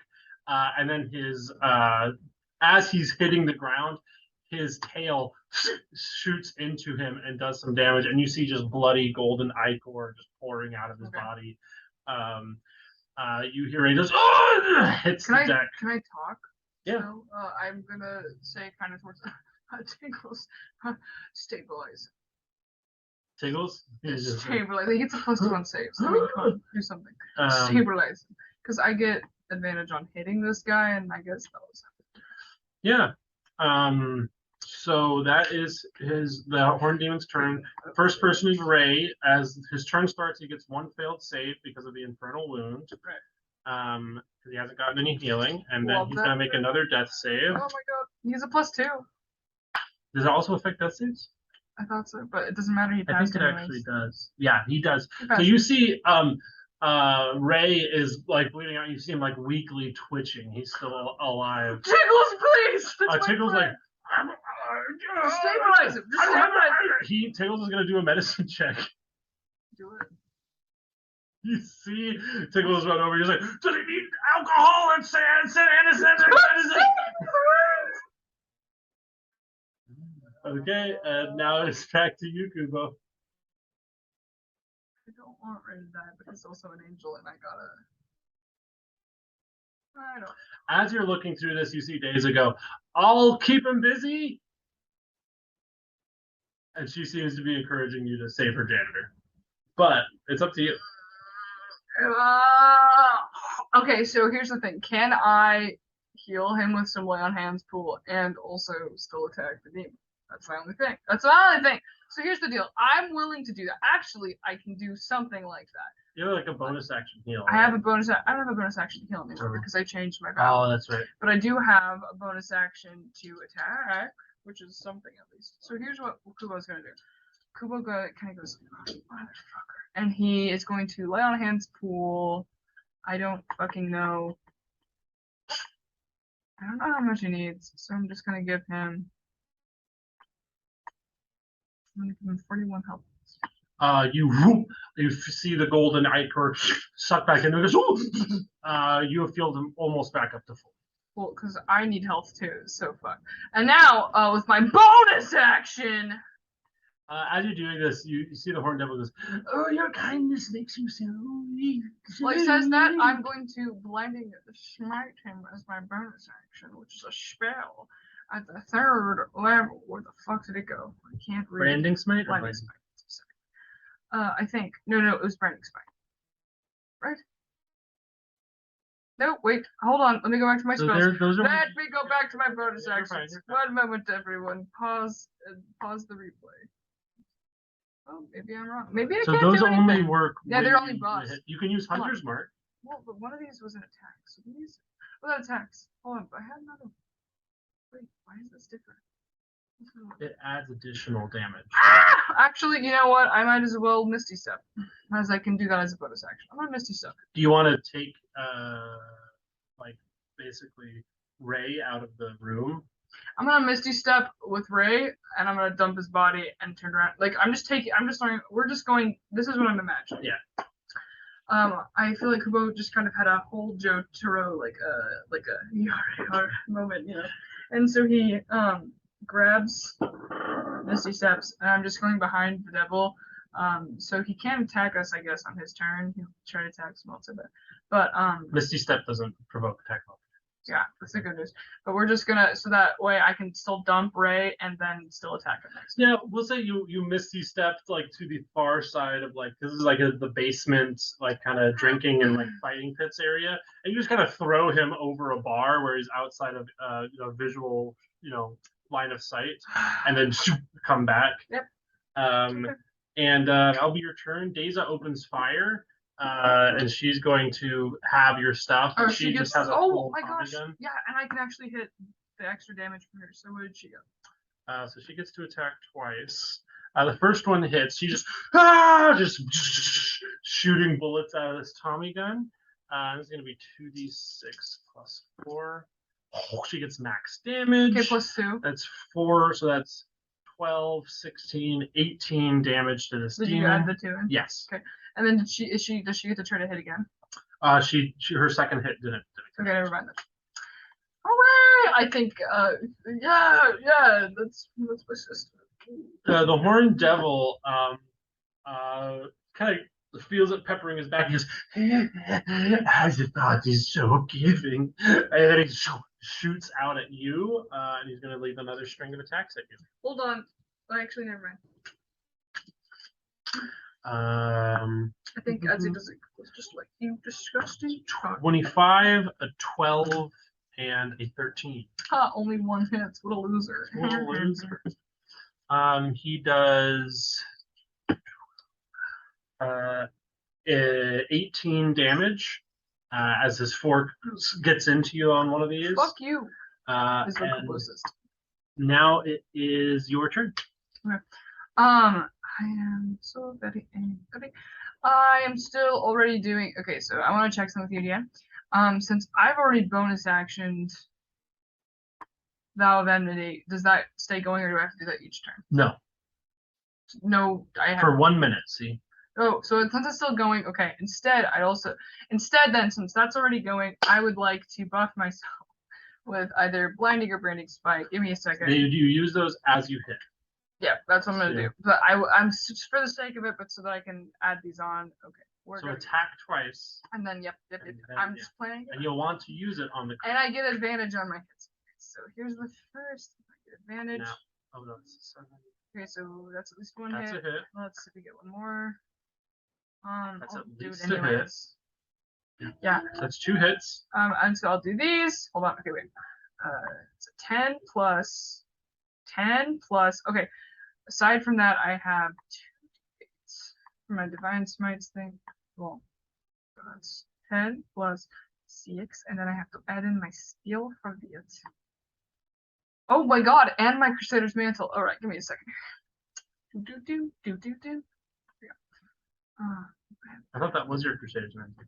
and then as he's hitting the ground, his tail shoots into him and does some damage, and you see just bloody golden ichor just pouring out of his body. You hear Ray just hits the deck. Can I talk? Yeah. So, I'm gonna say kind of towards Tingles, stabilize. Tingles? Stabilize. He gets a +2 on saves. I mean, come on, do something. Stabilize. Because I get advantage on hitting this guy, and I guess that was. Yeah. So that is the Horn Demon's turn. The first person is Ray. As his turn starts, he gets one failed save because of the infernal wound. Because he hasn't gotten any healing, and then he's gonna make another death save. Oh my god, he's a +2. Does it also affect death saves? I thought so, but it doesn't matter. He passed. I think it actually does. Yeah, he does. So you see, Ray is like bleeding out. You see him like weakly twitching. He's still alive. Tickles, please. Tickles like. Stabilize him. Just stabilize him. Tickles is gonna do a medicine check. Do it. You see Tickles run over. He's like, "Does he need alcohol and sand medicine?" Okay, and now it's back to you, Kubo. I don't want Ray to die, but he's also an angel, and I don't. As you're looking through this, you see Days go, "I'll keep him busy," and she seems to be encouraging you to save her janitor. But it's up to you. Okay, so here's the thing: can I heal him with some lay on hands pool and also still attack the demon? That's the only thing. So here's the deal. I'm willing to do that. Actually, I can do something like that. You have like a bonus action heal. I have a bonus. I don't have a bonus action heal anymore because I changed my value. Oh, that's right. But I do have a bonus action to attack, which is something at least. So here's what Kubo's gonna do. Kubo kind of goes, motherfucker, and he is going to lay on hands pool. I don't fucking know. I don't know how much he needs, so I'm just gonna give him. I'm gonna give him 41 health. You see the golden ichor suck back in. And goes, you have filled him almost back up to full. Well, because I need health too, so fuck. And now, with my bonus action. As you're doing this, you see the Horn Devil goes, "Oh, your kindness makes you so weak." Well, it says that I'm going to blinding smite him as my bonus action, which is a spell at the 3rd level. Where the fuck did it go? I can't read. Branding smite? Blinding smite. I think. No, it was branding smite. Right? No, wait, hold on. Let me go back to my spells. Let me go back to my bonus actions. One moment, everyone. Pause the replay. Oh, maybe I'm wrong. Maybe I can't do anything. So those only work. Yeah, they're only buffs. You can use Hunter's Mark. Well, but one of these was an attack. So these without attacks. Hold on, but I had another. Wait, why is this different? It adds additional damage. Actually, you know what? I might as well Misty Step, as I can do that as a bonus action. I'm gonna Misty Step. Do you want to take, like, basically Ray out of the room. I'm gonna Misty Step with Ray, and I'm gonna dump his body and turn around. Like I'm just going. We're just going. This is what I'm imagining. Yeah. I feel like Kubo just kind of had a whole Jotaro like a yar moment, you know. And so he grabs Misty Steps, and I'm just going behind the devil. So he can attack us, I guess, on his turn. He'll try to attack us most of it. But Misty Step doesn't provoke attack. yeah, that's the good news. But we're just gonna so that way I can still dump Ray and then still attack him next. Yeah, we'll say you Misty stepped like to the far side of like this is like the basement, like kind of drinking and like fighting pits area, and you just kind of throw him over a bar where he's outside of visual line of sight, and then come back. Yep. Okay. And that'll be your turn. Deza opens fire. And she's going to have your stuff. Oh, she gets, just has a oh full my Tommy gosh. gun. Yeah, and I can actually hit the extra damage from her. So what did she get? So she gets to attack twice. The first one hits. She just shooting bullets out of this Tommy gun. This is going to be 2d6 plus 4. Oh, she gets max damage. Okay, plus 2. That's 4, so that's 12, 16, 18 damage to this demon. Did you add the 2 in? Yes. Okay. And then does she get to try to hit again? She her second hit didn't. Okay, never mind. Hooray! I think yeah, that's my sister. The horned devil kind of feels it peppering his back. He goes, "I thought he's so giving," and then he shoots out at you, and he's going to leave another string of attacks at you. Hold on, actually, never mind. I think as it does it just like you disgusting. 25, a 12, and a 13. Only one hit. What a loser. What a loser. He does 18 damage as his fork gets into you on one of these. Fuck you. And now it is your turn. Okay. I am so very angry. I am still already doing. Okay, so I want to check something with you again. Since I've already bonus actioned Vow of Enmity, does that stay going, or do I have to do that each turn? No. No, I have. For 1 minute, see? Oh, so since it's still going, okay. Instead, then, since that's already going, I would like to buff myself with either Blinding or Branding Spike. Give me a second. You use those as you hit. Yeah, that's what I'm gonna do. But I'm just for the sake of it, but so that I can add these on. Okay. So attack twice. And then yep. I'm just playing. And you'll want to use it on the. And I get advantage on my hits. So here's the first. I get advantage. Now, oh no, it's 7. Okay, so that's at least one that's hit. A hit. Let's see if we get one more. That's I'll at do least it anyways. A hit. Yeah. So that's 2 hits. And so I'll do these. Hold on. Okay, wait. It's a 10 plus. Okay. Aside from that, I have 2 hits for my Divine Smites thing. Well, that's 10 plus 6, and then I have to add in my skill for the attack. Oh my god, and my Crusader's Mantle. Alright, give me a second. Do. I thought that was your Crusader's Mantle.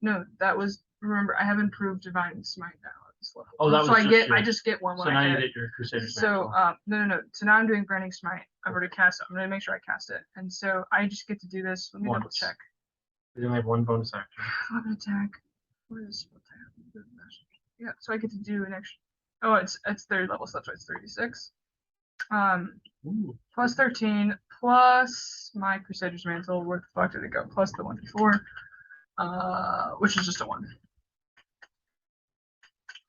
No, that was. Remember, I have improved Divine Smite now at this level. Oh, that was. So I just get one. So now you get your Crusader's Mantle. So no. So now I'm doing Branding Smite. I've already cast it. I'm gonna make sure I cast it, and so I just get to do this. Let me double check. You only have 1 bonus action. Weapon attack. What is yeah, so I get to do an extra. Oh, it's 3rd level, so that's why it's 36. Plus 13, plus my Crusader's Mantle. Where the fuck did it go? Plus the 1d4, which is just a 1.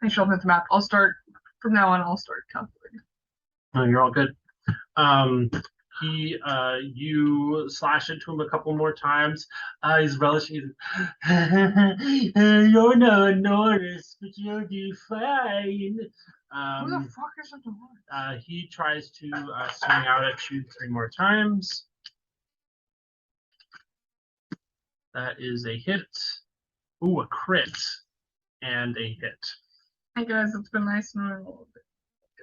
Make sure I'll hit the map. I'll start from now on. I'll start calculating. No, you're all good. You slash into him a couple more times. He's relishing. You're no Norris, but you'll do fine. Who the fuck is the Norris? He tries to swing out at you 3 more times. That is a hit. Ooh, a crit and a hit. Hey guys, it's been nice knowing a little bit.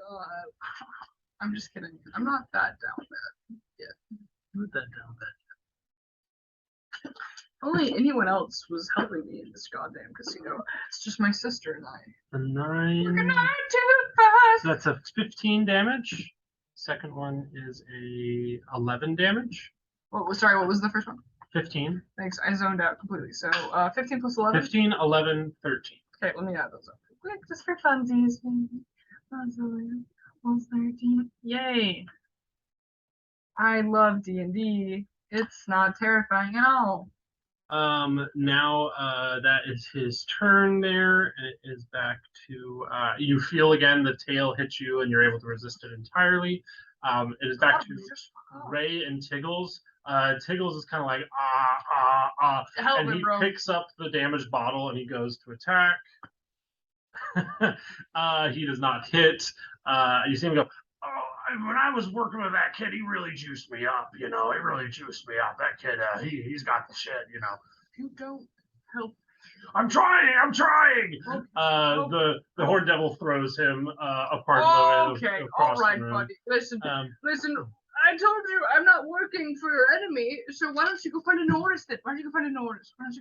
God. I'm just kidding. I'm not that down bad yet. Not that down bad. Only anyone else was helping me in this goddamn casino. It's just my sister and I. A We're 9. gonna do So that's a 15 damage. Second one is a 11 damage. Sorry, what was the first one? 15. Thanks, I zoned out completely. So 15 plus 11? 15, 11, 13. Okay, let me add those up. Quick, just for funsies. 13. Yay! I love D&D. It's not terrifying at all. Now that is his turn there. It is back to you feel again the tail hit you and you're able to resist it entirely. It is back to Ray and Tiggles. Tiggles is kind of like and he picks up the damaged bottle and he goes to attack. He does not hit. You see him go, oh, when I was working with that kid, he really juiced me up. He really juiced me up. That kid, he's got the shit. You don't help. I'm trying. The Horned Devil throws him apart. Okay, all right, buddy. Listen. I told you I'm not working for your enemy, so why don't you go find a Norris then? Why don't you go find a Norris? Why are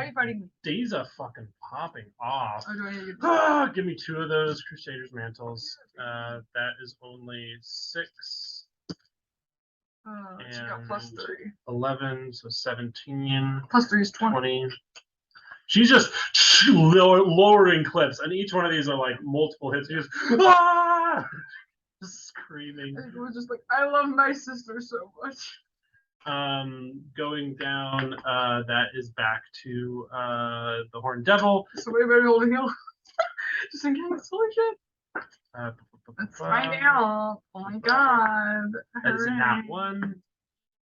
you fighting me? These are fucking popping off. Oh, give me 2 of those Crusader's Mantles. That is only 6. She got plus 3. 11, so 17. Plus 3 is 20. She's just lowering clips, and each one of these are like multiple hits. She's just, just screaming. It was just like, I love my sister so much. Going down, that is back to the Horned Devil. So wait, better holding heal. Just in case. Holy shit. That's my nail. Oh my god. That is a nat 1.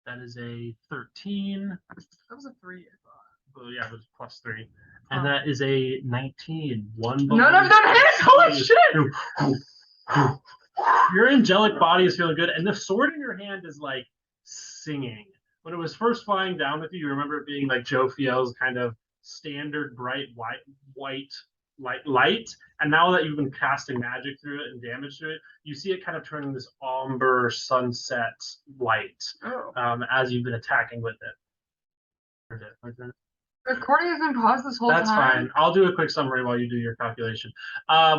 That is a 13. That was a 3, I thought. Oh yeah, it was plus 3. And that is a 19. One. None of them hit! Holy shit! Your angelic body is feeling good, and the sword in your hand is like singing. When it was first flying down with you remember it being like Joe Fiel's kind of standard bright white light, and now that you've been casting magic through it and damage through it, you see it kind of turning this amber sunset light as you've been attacking with it. Recording has been paused this whole time. That's fine. I'll do a quick summary while you do your calculation.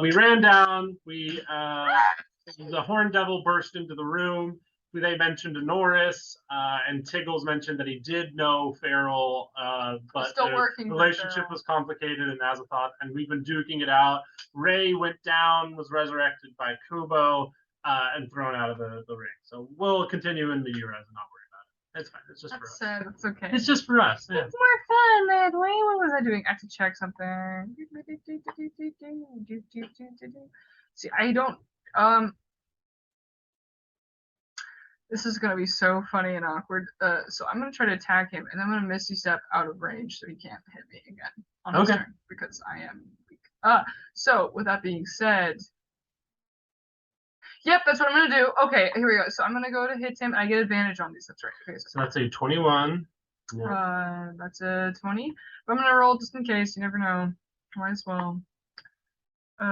We ran down. The Horned Devil burst into the room. They mentioned Norris, and Tiggles mentioned that he did know Farrell, but the relationship was complicated in Azathoth, and we've been duking it out. Ray went down, was resurrected by Kubo, and thrown out of the ring. So we'll continue in the Euros and not worry about it. It's fine. It's just for us. Sad. It's okay. It's just for us. Yeah. It's more fun, man. What was I doing? I have to check something. See, I don't. This is gonna be so funny and awkward. So I'm gonna try to attack him, and I'm gonna Misty Step out of range so he can't hit me again on his turn because I am weak. So with that being said, yep, that's what I'm gonna do. Okay, here we go. So I'm gonna go to hit him, and I get advantage on these. That's right. Okay, so that's a 21. Yeah. That's a 20. But I'm gonna roll just in case. You never know. Might as well. Do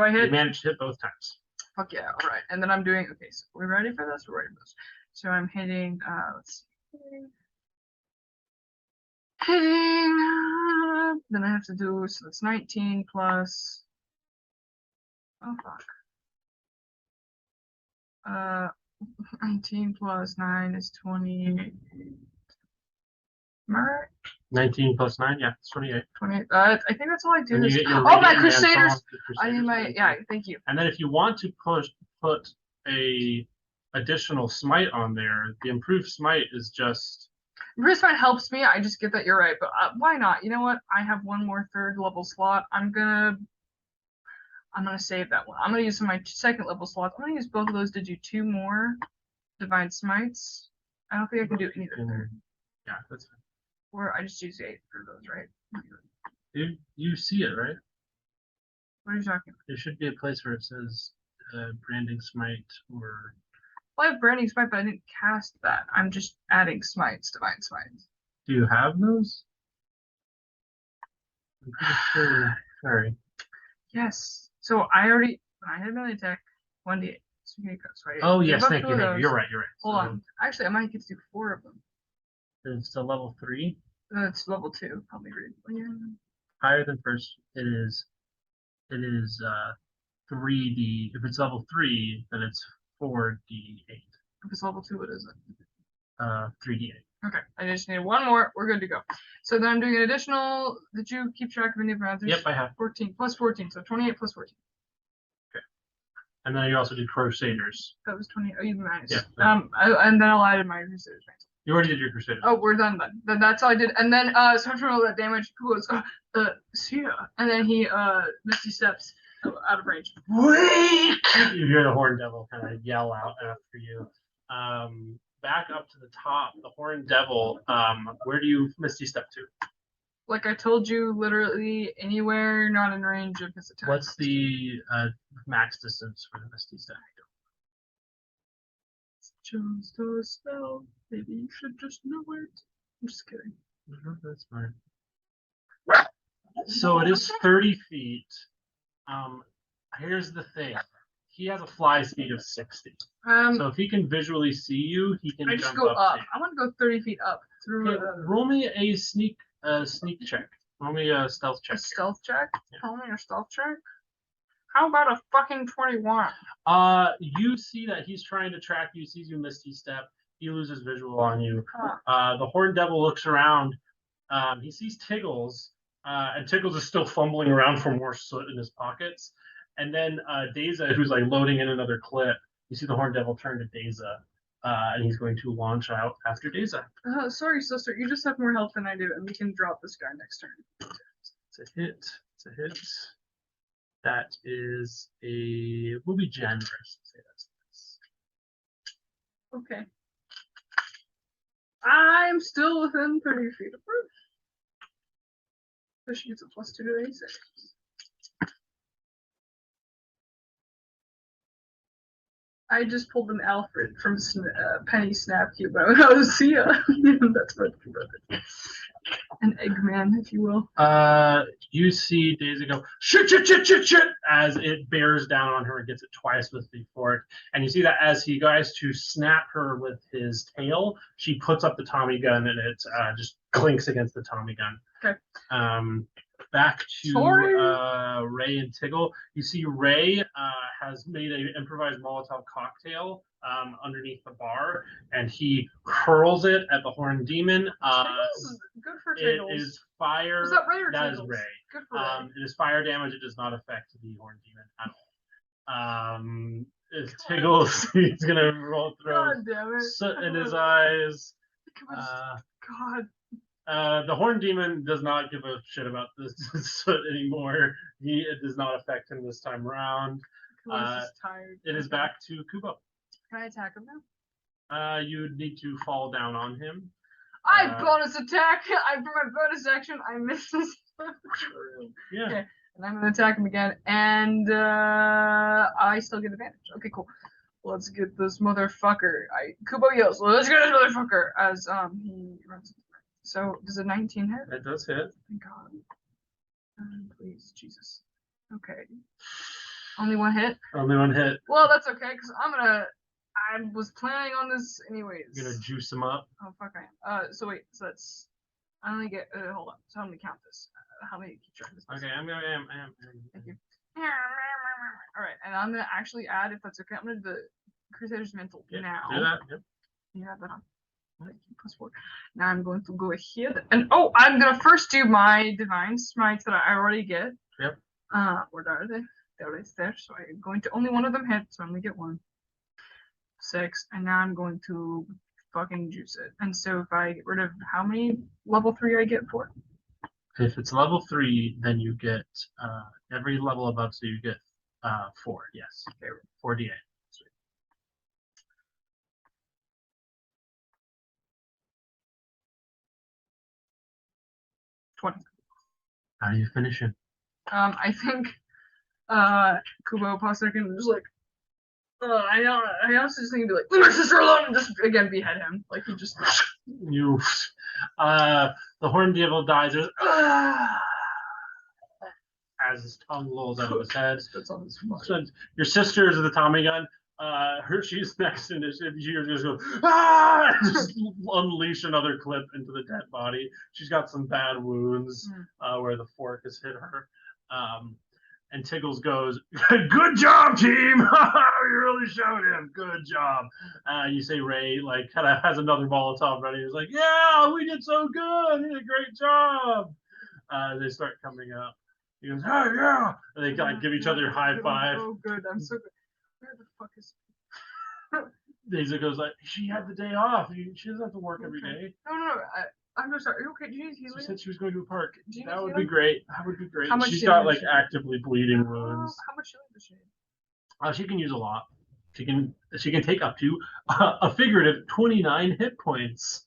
I hit? You managed to hit both times. Fuck yeah, all right. And then I'm doing, okay, so we're ready for this? We're ready for this. So I'm hitting, let's see. Hitting, then I have to do, so it's 19 plus, oh fuck. 19 plus 9 is 20. Am I right? 19 plus 9, yeah, it's 28. 28. I think that's all I do. My Crusaders! I need my, yeah, thank you. And then if you want to put a additional smite on there, the improved smite is just... Improved smite helps me, I just get that you're right, but why not? You know what? I have one more 3rd level slot. I'm gonna save that one. I'm gonna use my 2nd level slots. I'm gonna use both of those to do 2 more Divine Smites. I don't think I can do either. Yeah, that's fine. Or I just use 8 for those, right? You see it, right? What are you talking about? There should be a place where it says branding smite or... Well, I have branding smite, but I didn't cast that. I'm just adding smites, divine smites. Do you have those? I'm pretty sure. Sorry. Yes. So I already, when I had melee attack, 1d8. So right? Oh yes, thank you. You're right. Hold on. Actually, I might get to do 4 of them. It's a level 3. It's level 2. Help me read. Yeah. Higher than first. It is 3D. If it's level 3, then it's 4D8. If it's level 2, what is it? 3D8. Okay, I just need one more. We're good to go. So then I'm doing an additional. Did you keep track of any of my Yep, I have. 14 plus 14, so 28 plus 14. Okay. And then you also did Crusaders. That was 20. Oh, you minus. Yeah. And then I'll add in my Crusaders. You already did your Crusaders. Oh, we're done then. Then that's all I did. And then so after all that damage, he goes, see ya. And then he Misty steps out of range. Wait! You hear the Horn Devil kind of yell out after you. Back up to the top, the Horn Devil. Where do you Misty step to? Like I told you, literally anywhere not in range of his attack. What's the max distance for the Misty step? Just a spell. Maybe you should just know it. I'm just kidding. That's fine. So it is 30 feet. Here's the thing. He has a fly speed of 60. So if he can visually see you, he can I just jump go up. to you. I want to go 30 feet up through. Okay, roll me a sneak check. Roll me a stealth check. A stealth check? Yeah. Roll me a stealth check? How about a fucking 21? You see that he's trying to track you, sees you Misty step. He loses visual on you. The Horn Devil looks around. He sees Tiggles, and Tiggles is still fumbling around for more soot in his pockets. And then Deza, who's like loading in another clip, you see the Horn Devil turn to Deza, and he's going to launch out after Deza. Sorry, sister. You just have more health than I do, and we can drop this guy next turn. It's a hit. It's a hit. That is a. We'll be generous. Say that's this. Okay. I'm still within 30 feet of her. So she gets a +2 to AC. I just pulled an Alfred from Penny Snapcube. But I was see ya. That's what an Eggman, if you will. You see Daisy go shit as it bears down on her and gets it twice with the fork. And you see that as he goes to snap her with his tail, she puts up the Tommy gun and it just clinks against the Tommy gun. Okay. Back to Ray and Tiggle. You see Ray has made an improvised Molotov cocktail underneath the bar, and he hurls it at the Horned Demon. Good for Tiggles. It is fire. Was that Ray or That Tiggles? is Ray. Good for Ray. It is fire damage. It does not affect the Horned Demon at all. If Tiggles, he's gonna roll through God damn it. soot in his eyes. God. The Horned Demon does not give a shit about this soot anymore. It does not affect him this time around. Just tired. It is back to Kubo. Can I attack him now? You need to fall down on him. I bonus attack. For my bonus action, I miss this. Yeah. Okay, and I'm gonna attack him again, and I still get advantage. Okay, cool. Let's get this motherfucker. Kubo yells, "Let's get this motherfucker!" As he runs. So does a 19 hit? That does hit. Thank God. Please, Jesus. Okay. Only one hit? Only one hit. Well, that's okay, because I was planning on this anyways. You're gonna juice him up. Oh, fuck I am. So wait, so that's, I only get, hold on. So how many count this? How many keep track of this? Okay, I am. Thank you. Alright, and I'm gonna actually add, if that's okay, I'm gonna do the Crusader's Mantle now. Do that, yep. You have that on. +4. Now I'm going to go ahead and I'm gonna first do my divine smites that I already get. Yep. Where are they? They're right there. So I'm going to only one of them hit, so I only get one. 6, and now I'm going to fucking juice it. And so if I get rid of how many level 3 I get for? If it's level 3, then you get every level above, so you get 4. Yes. Okay, 4d8. 20. How do you finish him? I think Kubo Postek just like I also just think he'd be like, leave my sister alone, and just again behead him. Like he just You the Horned Devil dies as his tongue rolls out of his head. spits on his foot. So your sisters with the Tommy gun She's next initiative. She just goes, ah! Just unleash another clip into the dead body. She's got some bad wounds where the fork has hit her. And Tickles goes, "Good job, team! You really showed him. Good job." You say Ray like kind of has another Molotov ready. He's like, "Yeah, we did so good. You did a great job." They start coming up. He goes, "Oh yeah!" And they like give each other high five. Oh, good. I'm so good. Where the fuck is? Daisy goes like, "She had the day off. She doesn't have to work every day." No. I'm so sorry. Are you okay? Do you need healing? She said she was going to a park. Do you need That would healing? be great. That would be great. How much She's healing got like does she need? actively bleeding wounds. How much healing does she need? She can use a lot. She can take up to a figurative 29 hit points.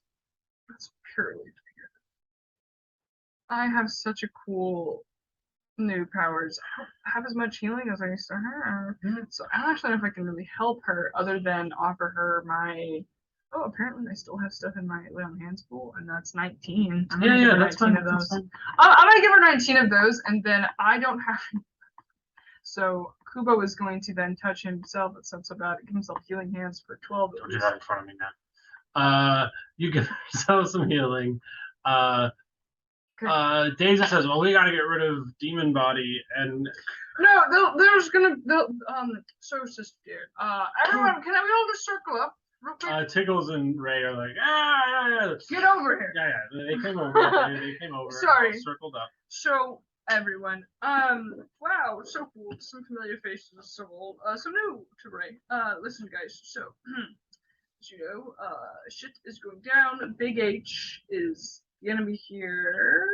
That's purely figurative. I have such a cool new powers. I don't have as much healing as I used to her. So I don't actually know if I can really help her other than offer her my. Oh, apparently I still have stuff in my lay on hands pool, and that's 19. I'm gonna give her 19 of those. I'm gonna give her 19 of those, and then I don't have. So Kubo is going to then touch himself. It sounds so bad. Give himself healing hands for 12. Don't do that in front of me now. You give yourself some healing. Daisy says, "Well, we got to get rid of Demon Body," and no, there's gonna so sister. Everyone, can we all just circle up real quick? Tickles and Ray are like, yeah. Get over here. Yeah. They came over. They came over. Sorry. Circled up. So everyone, wow, so cool. Some familiar faces, so old, some new to Ray. Listen, guys. So, as you know, shit is going down. Big H is gonna be here,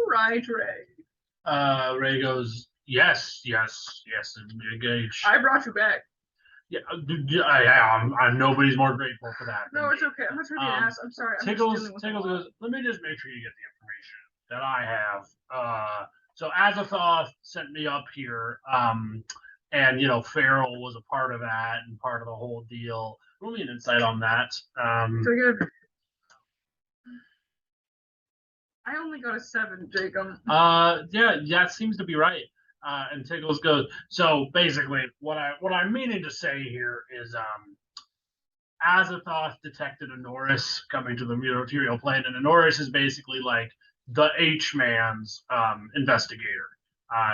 right, Ray? Ray goes, yes, Big H. I brought you back. Yeah, I'm nobody's more grateful for that. No, it's okay. I'm not trying to be an ass. I'm sorry. Tickles goes, let me just make sure you get the information that I have. So Azathoth sent me up here, and Farrell was a part of that and part of the whole deal. Roll me an insight on that. I only got a 7, Jacob. Yeah, that seems to be right. And Tickles goes, so basically, what I'm meaning to say here is, Azathoth detected a Norris coming to the material plane, and a Norris is basically like the H-man's investigator.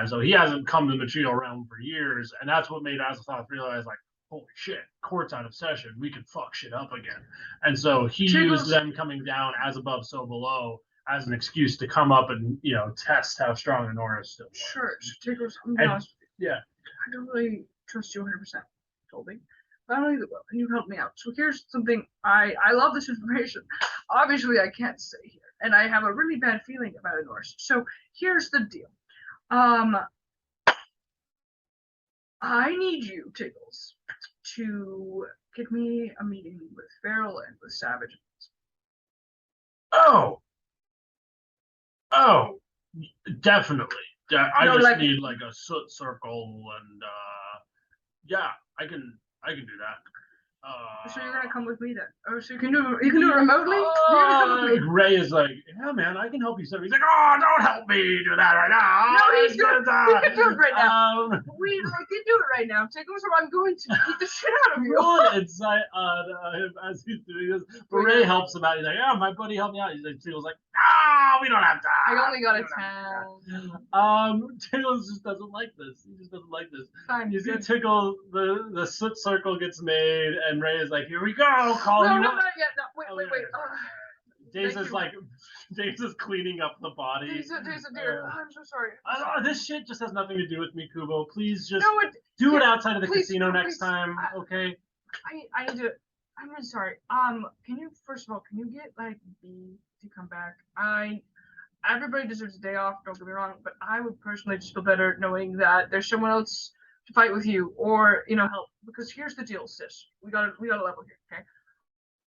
So he hasn't come to the material realm for years, and that's what made Azathoth realize, like, holy shit, court's out of session, we can fuck shit up again. And so he used them coming down as above, so below as an excuse to come up and test how strong a Norris still was. Sure, Tickles, I'm honest with you. Yeah. I don't really trust you 100%, Toby. But I don't either will, and you helped me out. So here's something I love this information. Obviously, I can't stay here, and I have a really bad feeling about a Norse. So here's the deal. I need you, Tickles, to give me a meeting with Farrell and with Savage. Oh, definitely. I just need like a soot circle, and yeah, I can do that. So you're gonna come with me then? Oh, so you can do it remotely? Ray is like, yeah, man, I can help you. So he's like, oh, don't help me do that right now. No, he can do it right now. We can do it right now. Take over. I'm going to beat the shit out of you. Inside as he's doing this, but Ray helps him out. He's like, yeah, my buddy helped me out. He's like, Tiggles like, no, we don't have time. I only got a 10. Tiggles just doesn't like this. He just doesn't like this. Fine, you see, Tickle, the soot circle gets made, and Ray is like, here we go. Call no, you. No, not yet. No, wait. Daze is cleaning up the body. Daze, I'm so sorry. This shit just has nothing to do with me, Kubo. Please just do it outside of the casino next time, okay? I need to. I'm really sorry. Can you first of all, can you get like B to come back? Everybody deserves a day off. Don't get me wrong, but I would personally just feel better knowing that there's someone else to fight with you or help. Because here's the deal, sis. We got a level here, okay?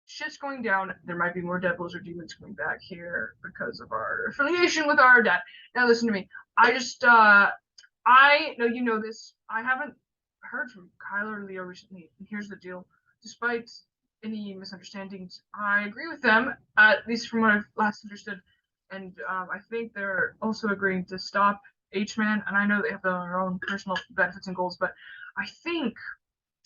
Shit's going down. There might be more devils or demons coming back here because of our affiliation with our dad. Now listen to me. I know you know this. I haven't heard from Kyler and Leo recently. And here's the deal. Despite any misunderstandings, I agree with them, at least from what I've last understood. And I think they're also agreeing to stop H-Man. And I know they have their own personal benefits and goals, but I think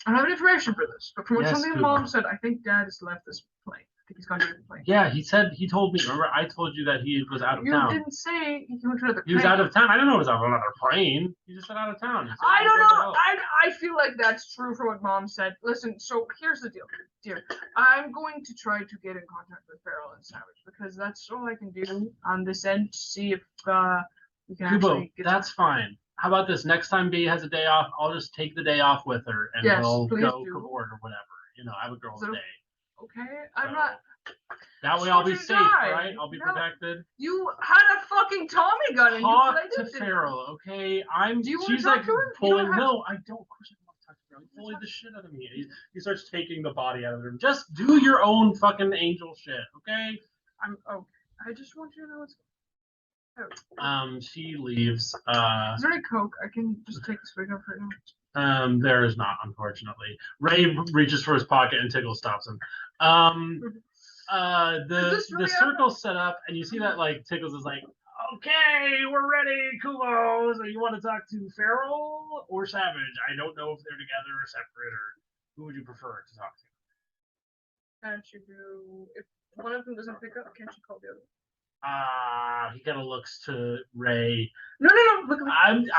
I don't have any information for this, but from what Yes, something Kubo. Mom said, I think Dad has left this plane. I think he's gone to the plane. Yeah, he told me. Remember, I told you that he was out of You town. didn't say he went to another He was plane. out of town. I don't know. He was on another plane. He just said out of town. I don't know. I feel like that's true for what Mom said. Listen, so here's the deal, dear. I'm going to try to get in contact with Farrell and Savage because that's all I can do on this end to see if we can Kubo, actually get. that's fine. How about this? Next time B has a day off, I'll just take the day off with her and Yes, we'll please go do. cavorn or whatever. Have a girl's So- day. Okay, I'm So, not. That way So I'll be did safe, I. right? I'll be No. protected. You had a fucking Tommy gun and you Talk played to it. Farrell, okay? Do you wanna She's talk like to him? You pulling. don't have No, I don't. Of course I want to talk to Farrell. He bullied the shit out of me. He starts taking the body out of the room. Just do your own fucking angel shit, okay? I'm okay. I just want you to know what's. She leaves. Is there any coke? I can just take this wig off right now. There is not, unfortunately. Ray reaches for his pocket and Tickle stops him. The circle's set up, and you see that like Tickles is like, okay, we're ready, Kubo. So you want to talk to Farrell or Savage? I don't know if they're together or separate, or who would you prefer to talk to? Can't you do if one of them doesn't pick up? Can't you call the other? He kind of looks to Ray. No. Look at me.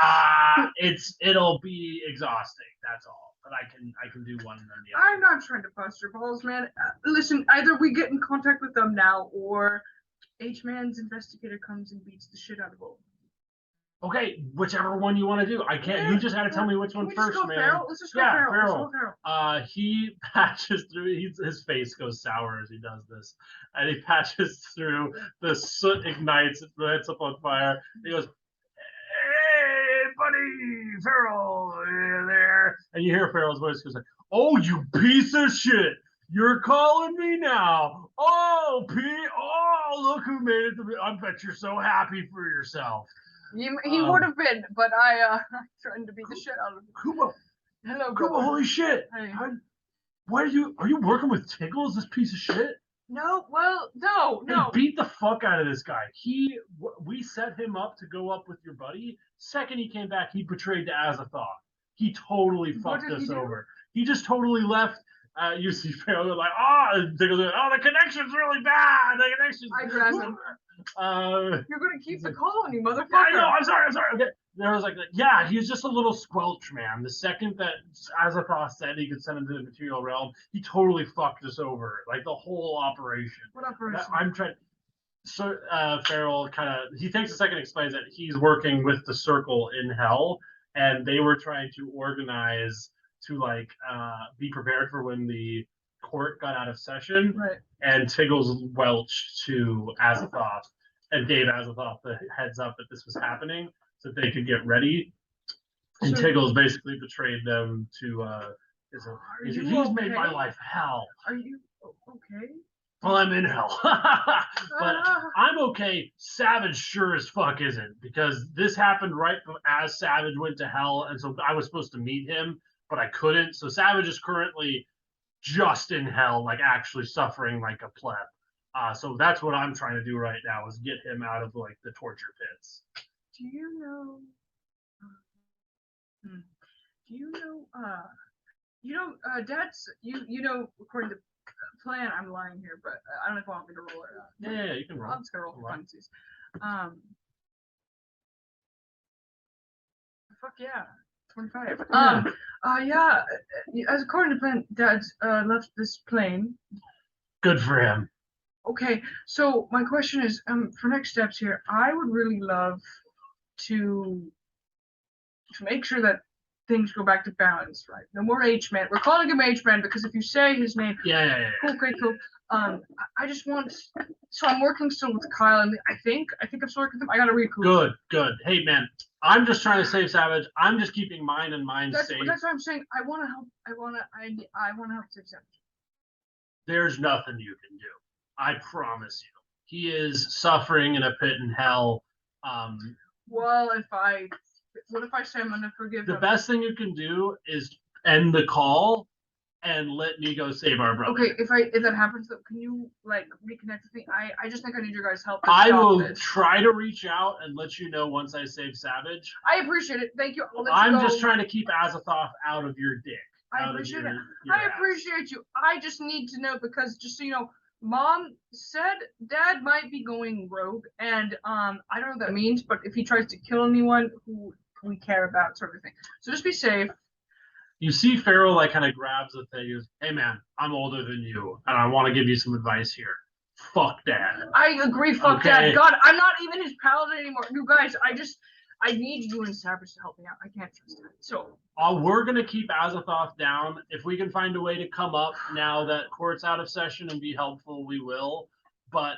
It'll be exhausting. That's all. But I can do one and then the other. I'm not trying to bust your balls, man. Listen, either we get in contact with them now, or H-Man's investigator comes and beats the shit out of both. Okay, whichever one you want to do. I can't. You just got to tell me which one first, man. Farrell? Let's just go Farrell. He patches through. His face goes sour as he does this, and he patches through. The soot ignites. It lights up on fire. He goes, "Hey, buddy, Farrell, there!" And you hear Farrell's voice goes like, "Oh, you piece of shit! You're calling me now! Oh, Pete! Oh, look who made it! I bet you're so happy for yourself." He would have been, but I threatened to beat the shit out of him. Kubo, Hello, Kubo, holy shit! Hey. Why are you working with Tickles, this piece of shit? No, well, no. Hey, beat the fuck out of this guy. We set him up to go up with your buddy. Second he came back, he betrayed to Azathoth. He totally fucked us over. He just totally left. You see Farrell like, Tickles, the connection's really bad. The connection's. I grab him. You're gonna keep the call on you, motherfucker. Yeah, I know. I'm sorry. Okay. There was like, yeah, he's just a little squelch, man. The second that Azathoth said he could send him to the material realm, he totally fucked us over. Like the whole operation. What operation? I'm trying. So Farrell he takes a second, explains that he's working with the Circle in Hell, and they were trying to organize to be prepared for when the court got out of session. Right. And Tiggles welched to Azathoth and gave Azathoth the heads up that this was happening so that they could get ready. And Tiggles basically betrayed them to he's made my life hell. Are you okay? Well, I'm in hell. But I'm okay. Savage sure as fuck isn't, because this happened right as Savage went to hell, and so I was supposed to meet him, but I couldn't. So Savage is currently just in hell, like actually suffering like a pleb. So that's what I'm trying to do right now, is get him out of like the torture pits. Do you know? Dad's according to plan, I'm lying here, but I don't know if I want me to roll or not. Yeah, you can roll. I'm just gonna roll for funsies. Fuck yeah. 25. As according to plan, Dad's left this plane. Good for him. Okay, so my question is, for next steps here, I would really love to make sure that things go back to balance, right? No more H-Man. We're calling him H-Man because if you say his name, yeah. Cool. I just want. So I'm working still with Kyle, and I think I'm still working with him. I gotta recoup. Good. Hey man, I'm just trying to save Savage. I'm just keeping mine safe. That's what I'm saying. I want to help. I want to help save Savage. There's nothing you can do. I promise you. He is suffering in a pit in hell. Well, what if I say I'm gonna forgive him? The best thing you can do is end the call and let me go save our brother. Okay, if that happens, though, can you reconnect with me? I just think I need your guys' help. I will try to reach out and let you know once I save Savage. I appreciate it. Thank you. I'm just trying to keep Azathoth out of your dick. I appreciate it. I appreciate you. I just need to know because just so you know, Mom said Dad might be going rogue, and I don't know what that means, but if he tries to kill anyone who we care about, sort of thing. So just be safe. You see Farrell like kind of grabs the thing. He goes, "Hey man, I'm older than you, and I want to give you some advice here. Fuck Dad." I agree. Fuck Dad. God, I'm not even his paladin anymore. You guys, I need you and Savage to help me out. I can't trust that. So we're gonna keep Azathoth down. If we can find a way to come up now that court's out of session and be helpful, we will. But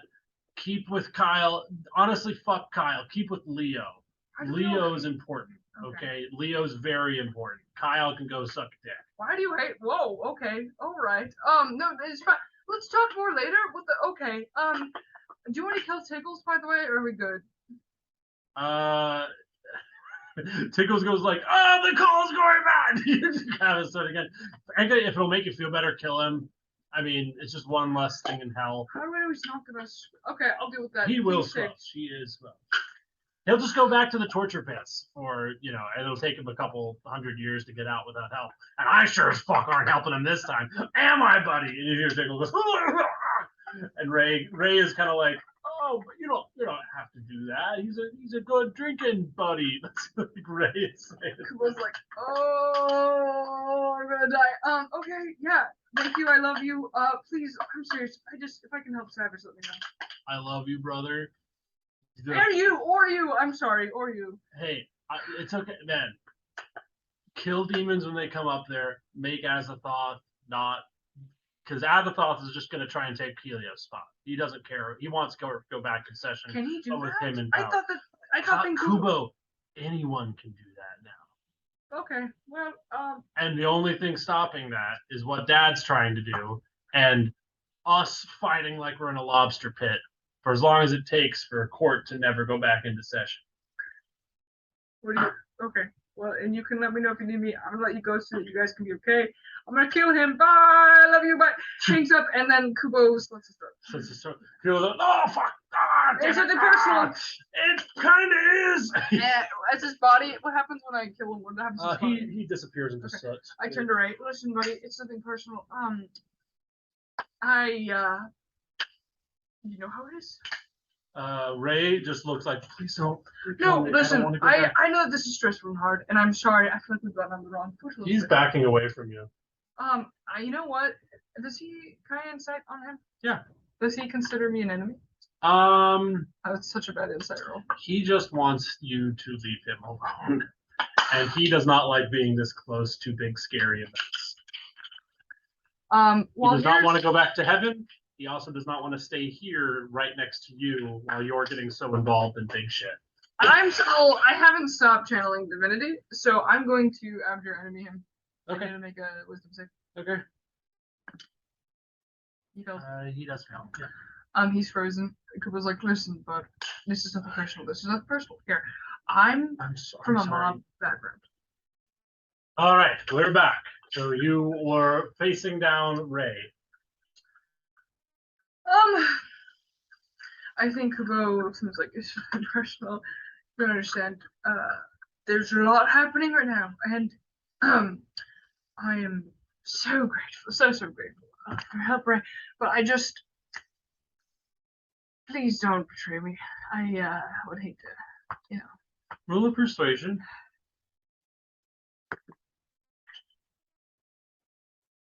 keep with Kyle. Honestly, fuck Kyle. Keep with Leo. Leo is important. Okay. Leo's very important. Kyle can go suck dick. Why do you hate? Whoa. Okay. All right. No, it's fine. Let's talk more later. What the? Okay. Do you want to kill Tickles, by the way, or are we good? Tickles goes like, "Oh, the call's going bad." You just kind of start again. If it'll make you feel better, kill him. I mean, it's just one less thing in hell. How do we always not gonna? Okay, I'll deal with that. He will squelch. He is squelch. He'll just go back to the torture pits, or it'll take him a couple 100 years to get out without help. And I sure as fuck aren't helping him this time, am I, buddy? And you hear Tickles goes, and Ray is kind of like, "Oh, but you don't have to do that. He's a good drinking buddy." That's what Ray is saying. Was like, "Oh, I'm gonna die." Okay, yeah. Thank you. I love you. Please, I'm serious. If I can help Savage, let me know. I love you, brother. Or you. I'm sorry, or you. Hey, it's okay, man. Kill demons when they come up there. Make Azathoth not, because Azathoth is just going to try and take Helios' spot. He doesn't care. He wants to go back in session. Can he do with that? Him in power. I thought Kubo. Anyone can do that now. Okay. Well, And the only thing stopping that is what Dad's trying to do, and us fighting like we're in a lobster pit for as long as it takes for a court to never go back into session. Okay. Well, and you can let me know if you need me. I'm gonna let you go so that you guys can be okay. I'm gonna kill him. Bye. Love you. Bye. Hangs up, and then Kubo slits his throat. Slits his throat. Oh fuck! It's something personal. It kind of is. Yeah. As his body. What happens when I kill him? What happens? To his body? He disappears into soot. I turned to Ray. Listen, buddy. It's something personal. You know how it is? Ray just looks like, "Please don't." No, listen, I know that this is stressful and hard, and I'm sorry. I feel like we've gotten on the wrong foot. He's backing away from you. You know what? Can I insight on him? Yeah. Does he consider me an enemy? That's such a bad insight roll. He just wants you to leave him alone. And he does not like being this close to big, scary events. He does not want to go back to heaven. He also does not want to stay here right next to you while you're getting so involved in big shit. I haven't stopped channeling divinity, so I'm going to abjure enemy him. Okay. I'm going to make a wisdom save. Okay. He fails. He does fail. Yeah. He's frozen. Kubo's like, "Listen, bud, this is nothing personal. This is nothing personal. Here, I'm from a mob background." All right, we're back. So you were facing down Ray. I think Kubo seems like it's personal. You don't understand. There's a lot happening right now, and I am so grateful, so grateful for help, Ray. But please don't betray me. I would hate to, Roll of persuasion.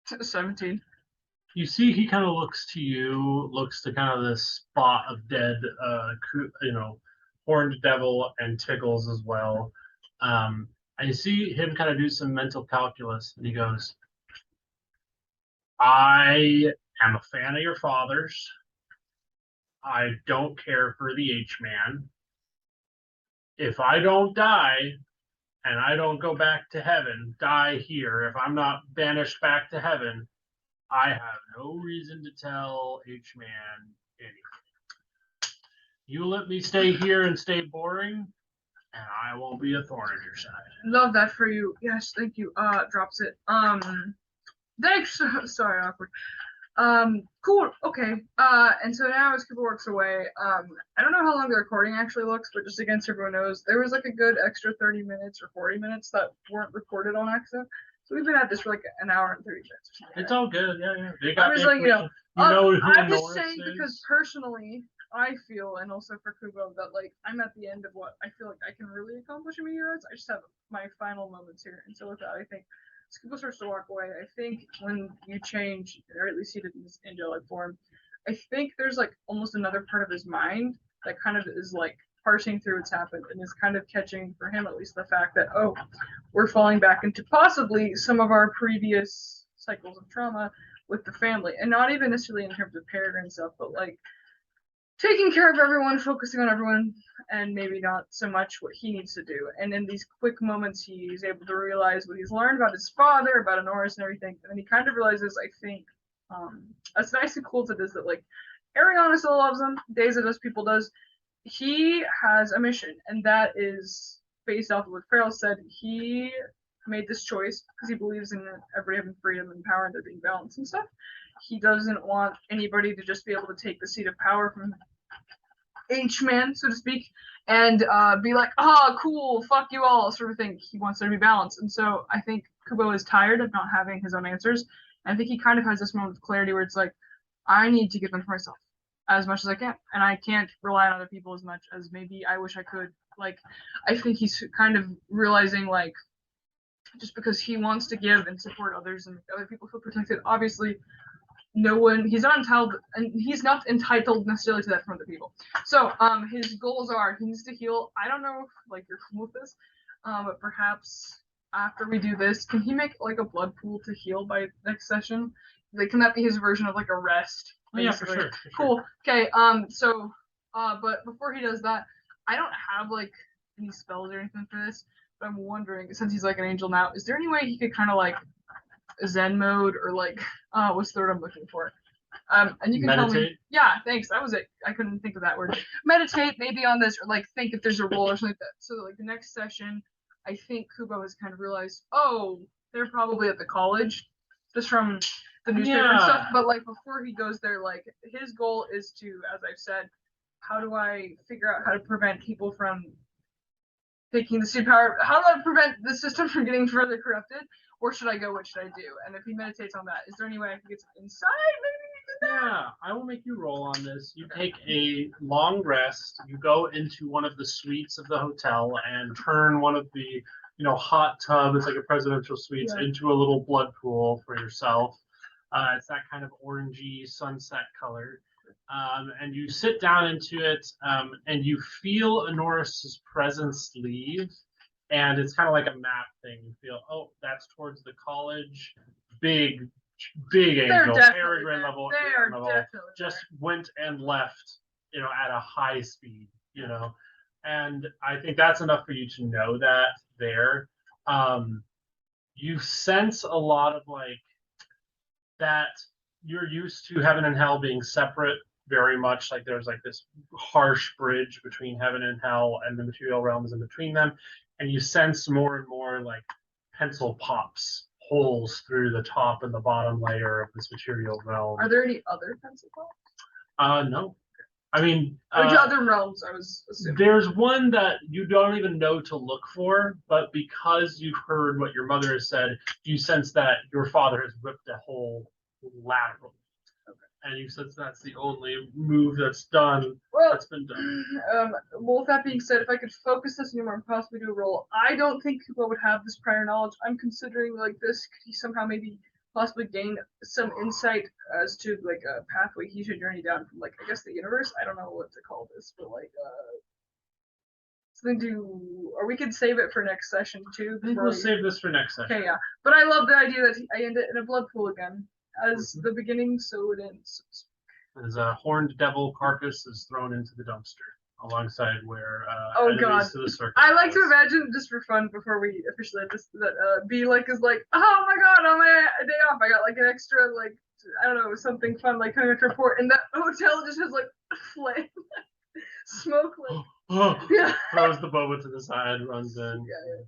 17. You see, he kind of looks to kind of this spot of dead, horned devil and Tickles as well. And you see him kind of do some mental calculus, and he goes, "I am a fan of your father's. I don't care for the H-Man. If I don't die, and I don't go back to heaven, die here, if I'm not banished back to heaven, I have no reason to tell H-Man anything. You let me stay here and stay boring, and I won't be a thorn in your side." Love that for you. Yes, thank you. Drops it. Thanks. Sorry, awkward. Cool. Okay. And so now as Cooper works away, I don't know how long the recording actually looks, but just against everyone knows, there was like a good extra 30 minutes or 40 minutes that weren't recorded on accident. So we've been at this for like an hour and 30 minutes or something. It's all good. Yeah, yeah. They I'm got just the like, information. You know who I'm just Norris saying because is. personally, I feel, and also for Kubo, that like I'm at the end of what I feel like I can really accomplish in meteorites. I just have my final moments here, and so with that, I think as Kubo starts to walk away, I think when you change, or at least he did in this angelic form, I think there's like almost another part of his mind that kind of is like parsing through what's happened and is kind of catching for him at least the fact that we're falling back into possibly some of our previous cycles of trauma with the family, and not even necessarily in terms of Peregrine stuff, but like taking care of everyone, focusing on everyone, and maybe not so much what he needs to do. And in these quick moments, he's able to realize what he's learned about his father, about Honoris and everything. And then he kind of realizes, I think, as nice and cool as it is that like Ariana still loves him, Days of Us People does. He has a mission, and that is based off of what Farrell said. He made this choice because he believes in everybody having freedom and power and there being balance and stuff. He doesn't want anybody to just be able to take the seat of power from H-man, so to speak, and be like, ah, cool, fuck you all, sort of thing. He wants there to be balance. And so I think Kubo is tired of not having his own answers. And I think he kind of has this moment of clarity where it's like, I need to get them for myself as much as I can. And I can't rely on other people as much as maybe I wish I could. Like, I think he's kind of realizing, like, just because he wants to give and support others and other people feel protected, obviously no one he's not entitled and he's not entitled necessarily to that from other people. So his goals are he needs to heal. I don't know if like you're cool with this, but perhaps after we do this, can he make like a blood pool to heal by next session? Like, can that be his version of like a rest? Oh, yeah, for Basically? sure. For Cool. sure. Okay. So but before he does that, I don't have like any spells or anything for this. But I'm wondering, since he's like an angel now, is there any way he could kind of like Zen mode or like what's the word I'm looking for? And you can tell me. Meditate. Yeah, thanks. That was it. I couldn't think of that word. Meditate maybe on this, or like think if there's a role or something like that. So like the next session, I think Kubo has kind of realized, oh, they're probably at the college, just from the newspaper and stuff. Yeah. But like before he goes there, like his goal is to, as I've said, how do I figure out how to prevent people from taking the superpower? How do I prevent the system from getting further corrupted? Or should I go? What should I do? And if he meditates on that, is there any way I can get some insight? Maybe. Yeah, I will make you roll on this. You take a long rest. You go into one of the suites of the hotel and turn one of the, hot tub. It's like a presidential suites into a little blood pool for yourself. It's that kind of orangey sunset color. And you sit down into it, and you feel Honoris's presence leave. And it's kind of like a map thing. You feel, oh, that's towards the college. Big, big angel, peregrine level, just went and left, at a high speed, And I think that's enough for you to know that there. You sense a lot of like that you're used to heaven and hell being separate very much, like there's like this harsh bridge between heaven and hell and the material realms in between them, and you sense more and more like pencil pops holes through the top and the bottom layer of this material realm. Are there any other pencil pops? No. I mean, which other realms? I was assuming. There's one that you don't even know to look for, but because you've heard what your mother has said, you sense that your father has ripped a hole laterally. Okay. And you sense that's the only move that's done. That's been done. Well, with that being said, if I could focus this anymore and possibly do a roll, I don't think Kubo would have this prior knowledge. I'm considering like this. Could he somehow maybe possibly gain some insight as to like a pathway he should journey down from, like, I guess the universe? I don't know what to call this, but like something to, or we could save it for next session too. I think we'll save this for next session. Okay, yeah. But I love the idea that I end it in a blood pool again. As the beginning, so it ends. As a horned devil carcass is thrown into the dumpster alongside where oh god, to the circle. I like to imagine, just for fun before we officially end this, that B like is like, oh my god, on my day off I got like an extra, like, I don't know, something fun like coming to report, and that hotel just has like flame smoke, like yeah. Throws the boba to the side, runs in. Yeah.